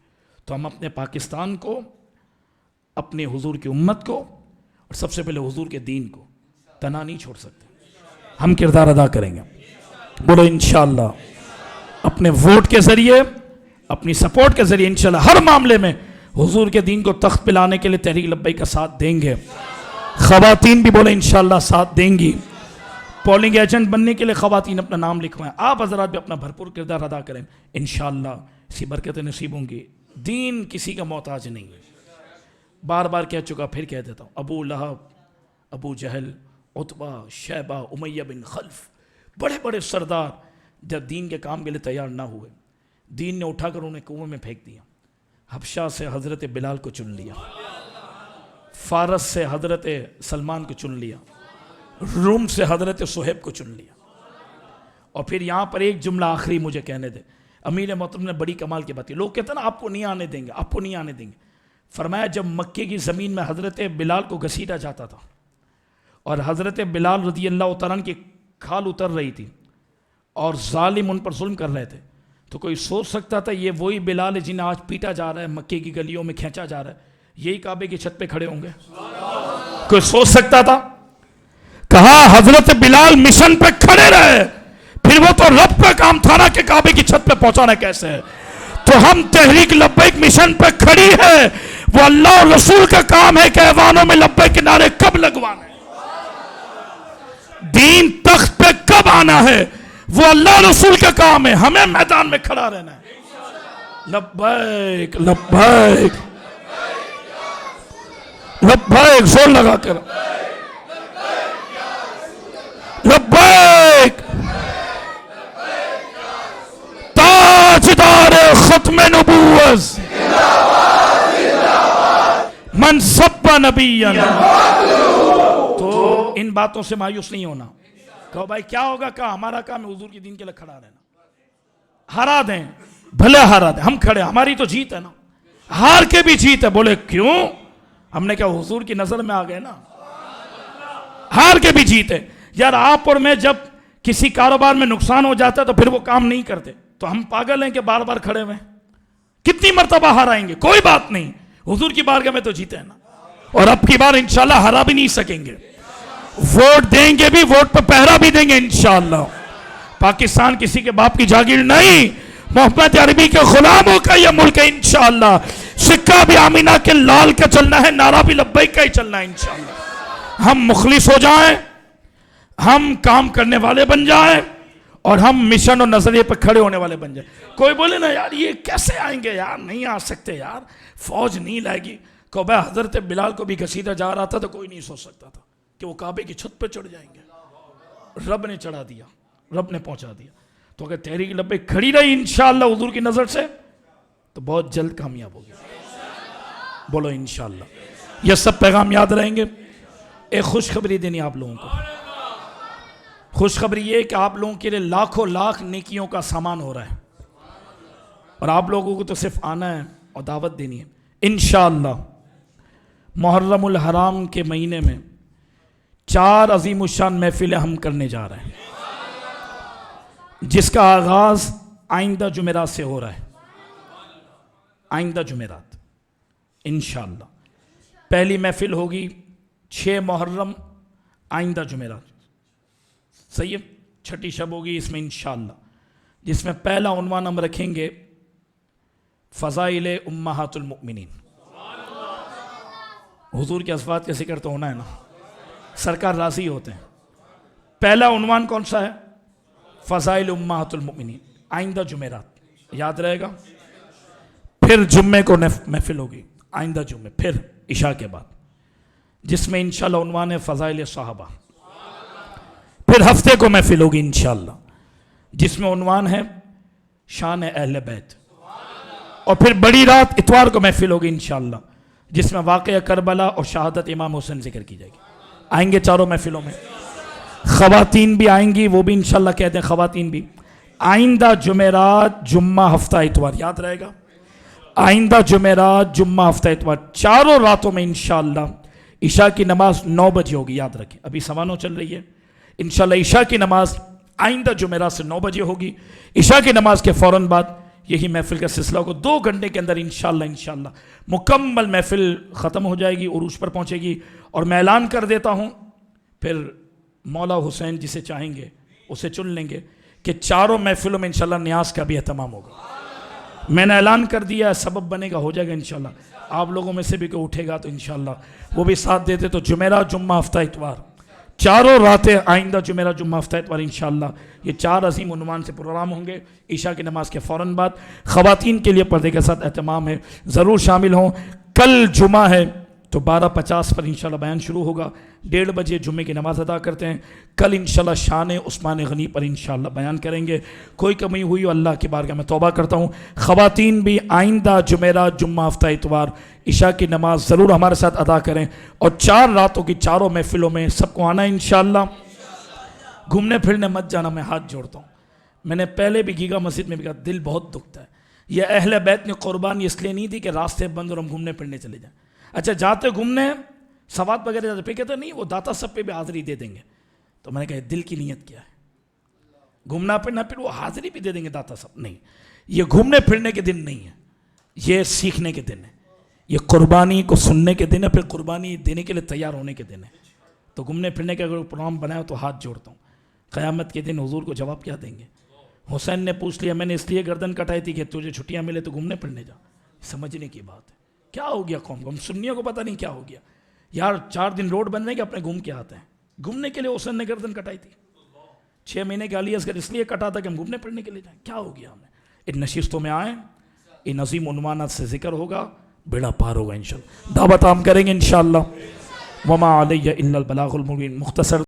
تو ہم اپنے پاکستان کو اپنے حضور کی امت کو اور سب سے پہلے حضور کے دین کو تنہا نہیں چھوڑ سکتے. ہم کردار ادا کریں گے. بولو انشاءاللہ. اپنے ووٹ کے ذریعے, اپنی سپورٹ کے ذریعے انشاءاللہ ہر معاملے میں حضور کے دین کو تخت پہ لانے کے لیے تحریک لبیک کا ساتھ دیں گے. خواتین بھی بولے انشاءاللہ ساتھ دیں گی. پولنگ ایجنٹ بننے کے لیے خواتین اپنا نام لکھوائیں. آپ حضرات بھی اپنا بھرپور کردار ادا کریں. انشاءاللہ اسی برکتیں نصیب ہوں گی. دین کسی کا محتاج نہیں ہے. بار بار کہہ چکا, پھر کہہ دیتا ہوں. ابو لہب, ابو جہل, عتبہ, شیبہ, امیہ بن خلف, بڑے بڑے سردار جب دین کے کام کے لیے تیار نہ ہوئے, دین نے اٹھا کر انہیں کنویں میں پھینک دیا. حبشہ سے حضرت بلال کو چن لیا, فارس سے حضرت سلمان کو چن لیا, روم سے حضرت صہیب کو چن لیا. اور پھر یہاں پر ایک جملہ آخری مجھے کہنے دے. امیر محترم نے بڑی کمال کی بات کی. لوگ کہتے ہیں نا آپ کو نہیں آنے دیں گے, آپ کو نہیں آنے دیں گے. فرمایا جب مکے کی زمین میں حضرت بلال کو گھسیٹا جاتا تھا اور حضرت بلال رضی اللہ تعالیٰ عنہ کی کھال اتر رہی تھی اور ظالم ان پر ظلم کر رہے تھے, تو کوئی سوچ سکتا تھا یہ وہی بلال ہے جنہیں آج پیٹا جا رہا ہے, مکے کی گلیوں میں کھینچا جا رہا ہے, یہی کعبے کی چھت پہ کھڑے ہوں گے؟ کوئی سوچ سکتا تھا؟ کہا حضرت بلال مشن پہ کھڑے رہے, پھر وہ تو رب پہ کام تھا نا کہ کعبے کی چھت پہ پہنچانا کیسے ہے. تو ہم تحریک لبیک مشن پہ کھڑی ہے, وہ اللہ اور رسول کا کام ہے کہ ایوانوں میں لبیک کے نعرے کب لگوانے, دین تخت پہ کب آنا ہے, وہ اللہ رسول کا کام ہے. ہمیں میدان میں کھڑا رہنا ہے. لبیک لبیک لبیک, زور لگا کر لبیک. تاجدار ختم نبوت من سب نبیًا. تو ان باتوں سے مایوس نہیں ہونا. کہو بھائی کیا ہوگا, کہا ہمارا کام ہے حضور کے دین کے لیے کھڑا رہنا. ہرا دیں, بھلے ہرا دیں, ہم کھڑے, ہماری تو جیت ہے نا, ہار کے بھی جیت ہے. بولے کیوں؟ ہم نے کہا حضور کی نظر میں آ گئے نا, ہار کے بھی جیت ہے. یار آپ اور میں جب کسی کاروبار میں نقصان ہو جاتا ہے تو پھر وہ کام نہیں کرتے, تو ہم پاگل ہیں کہ بار بار کھڑے ہوئے, کتنی مرتبہ ہرائیں گے, کوئی بات نہیں, حضور کی بارگاہ میں تو جیتے ہیں نا. اور اب کی بار انشاءاللہ ہرا بھی نہیں سکیں گے. ووٹ دیں گے بھی, ووٹ پہ پہرا بھی دیں گے انشاءاللہ. پاکستان کسی کے باپ کی جاگیر نہیں, محمد عربی کے غلاموں کا یہ ملک ہے انشاءاللہ. سکہ بھی آمینہ کے لال کا چلنا ہے, نعرہ بھی لبیک کا ہی چلنا ہے انشاءاللہ. ہم مخلص ہو جائیں, ہم کام کرنے والے بن جائیں, اور ہم مشن اور نظریے پہ کھڑے ہونے والے بن جائیں. کوئی بولے نا یار یہ کیسے آئیں گے, یار نہیں آ سکتے, یار فوج نہیں لائے گی. کہ بھائی حضرت بلال کو بھی گھسیٹا جا رہا تھا تو کوئی نہیں سوچ سکتا تھا کہ وہ کعبے کی چھت پہ چڑھ جائیں گے. رب نے چڑھا دیا, رب نے پہنچا دیا. تو اگر تحریک لبیک کھڑی رہی انشاءاللہ حضور کی نظر سے, تو بہت جلد کامیاب ہوگی. بولو انشاءاللہ. یہ سب پیغام یاد رہیں گے. ایک خوشخبری دینی آپ لوگوں کو. خوشخبری یہ کہ آپ لوگوں کے لیے لاکھوں لاکھ نیکیوں کا سامان ہو رہا ہے, اور آپ لوگوں کو تو صرف آنا ہے اور دعوت دینی ہے. انشاءاللہ محرم الحرام کے مہینے میں 4 عظیم الشان محفلیں ہم کرنے جا رہے ہیں, جس کا آغاز آئندہ جمعرات سے ہو رہا ہے. آئندہ جمعرات انشاءاللہ پہلی محفل ہوگی 6 محرم, آئندہ جمعرات. صحیح ہے, چھٹی شب ہوگی اس میں انشاءاللہ, جس میں پہلا عنوان ہم رکھیں گے فضائل امہات المؤمنین. حضور کے ازواج کا ذکر تو ہونا ہے نا, سرکار راضی ہوتے ہیں. پہلا عنوان کون سا ہے؟ فضائل امہات المؤمنین, آئندہ جمعرات, یاد رہے گا. پھر جمعے کو محفل ہوگی, آئندہ جمعے, پھر عشاء کے بعد, جس میں انشاءاللہ عنوان ہے فضائل صحابہ. پھر ہفتے کو محفل ہوگی انشاءاللہ, جس میں عنوان ہے شان اہل بیت. اور پھر بڑی رات اتوار کو محفل ہوگی انشاءاللہ, جس میں واقعہ کربلا اور شہادت امام حسین ذکر کی جائے گی. آئیں گے چاروں محفلوں میں. خواتین بھی آئیں گی, وہ بھی انشاءاللہ کہتے ہیں خواتین بھی. آئندہ جمعرات, جمعہ, ہفتہ, اتوار, یاد رہے گا. آئندہ جمعرات, جمعہ, ہفتہ, اتوار, چاروں راتوں میں انشاءاللہ عشاء کی نماز 9 بجے ہوگی, یاد رکھیں. ابھی سوانو چل رہی ہے, انشاءاللہ عشاء کی نماز آئندہ جمعرات سے 9 بجے ہوگی. عشاء کی نماز کے فوراً بعد یہی محفل کا سلسلہ ہوگا 2 گھنٹے کے اندر انشاءاللہ مکمل محفل ختم ہو جائے گی، عروج پر پہنچے گی. اور میں اعلان کر دیتا ہوں، پھر مولا حسین جسے چاہیں گے اسے چن لیں گے کہ 4 محفلوں میں انشاءاللہ نیاز کا بھی اہتمام ہوگا. میں نے اعلان کر دیا، سبب بنے گا، ہو جائے گا انشاءاللہ. آپ لوگوں میں سے بھی کوئی اٹھے گا تو انشاءاللہ وہ بھی ساتھ دیتے. تو جمعرات، جمعہ، ہفتہ، اتوار، 4 راتیں آئندہ جمعرات، جمعہ، ہفتہ، اتوار انشاءاللہ یہ 4 عظیم عنوان سے پروگرام ہوں گے. عشاء کی نماز کے فوراً بعد خواتین کے لیے پردے کے ساتھ اہتمام ہے، ضرور شامل ہوں. کل جمعہ ہے تو 12:50 پر انشاءاللہ بیان شروع ہوگا. 1:30 بجے جمعے کی نماز ادا کرتے ہیں. کل انشاءاللہ شان عثمان غنی پر انشاءاللہ بیان کریں گے. کوئی کمی ہوئی ہو اللہ کی بارگاہ میں توبہ کرتا ہوں. خواتین بھی آئندہ جمعرات، جمعہ، ہفتہ، اتوار عشاء کی نماز ضرور ہمارے ساتھ ادا کریں. اور 4 راتوں کی 4 محفلوں میں سب کو آنا ہے انشاءاللہ. گھومنے پھرنے مت جانا، میں ہاتھ جوڑتا ہوں. میں نے پہلے بھی گیگا مسجد میں بھی کہا، دل بہت دکھتا ہے. یہ اہل بیت نے قربانی اس لیے نہیں دی کہ راستے بند اور ہم گھومنے پھرنے چلے جائیں. اچھا جاتے گھومنے سوات وغیرہ جاتے پھر کہتے نہیں وہ داتا سب پہ بھی حاضری دے دیں گے. تو میں نے کہا دل کی نیت کیا ہے؟ گھومنا پھرنا پھر وہ حاضری بھی دے دیں گے داتا سب؟ نہیں، یہ گھومنے پھرنے کے دن نہیں ہے، یہ سیکھنے کے دن ہے. یہ قربانی کو سننے کے دن ہے، پھر قربانی دینے کے لیے تیار ہونے کے دن ہے. تو گھومنے پھرنے کا اگر پروگرام بنایا تو ہاتھ جوڑتا ہوں. قیامت کے دن حضور کو جواب کیا دیں گے؟ حسین نے پوچھ لیا، میں نے اس لیے گردن کٹائی تھی کہ تجھے چھٹیاں ملے تو گھومنے پھرنے جا. سمجھنے کی بات ہے. کیا ہو گیا قوم کو؟ ہم سنیوں کو پتہ نہیں کیا ہو گیا یار. 4 دن روڈ بن رہے کہ اپنے گھوم کے آتے ہیں. گھومنے کے لیے حسین نے گردن کٹائی تھی. 6 مہینے کا علی اصغر اس لیے کٹا تھا کہ ہم گھومنے پھرنے کے لیے جائیں. کیا ہو گیا ہمیں؟ ان نشستوں میں آئیں، ان عظیم عنوانات سے ذکر ہوگا، بیڑا پار ہوگا انشاءاللہ. دعوت عام کریں گے انشاءاللہ. وما علیہ الا البلاغ المبین. مختصر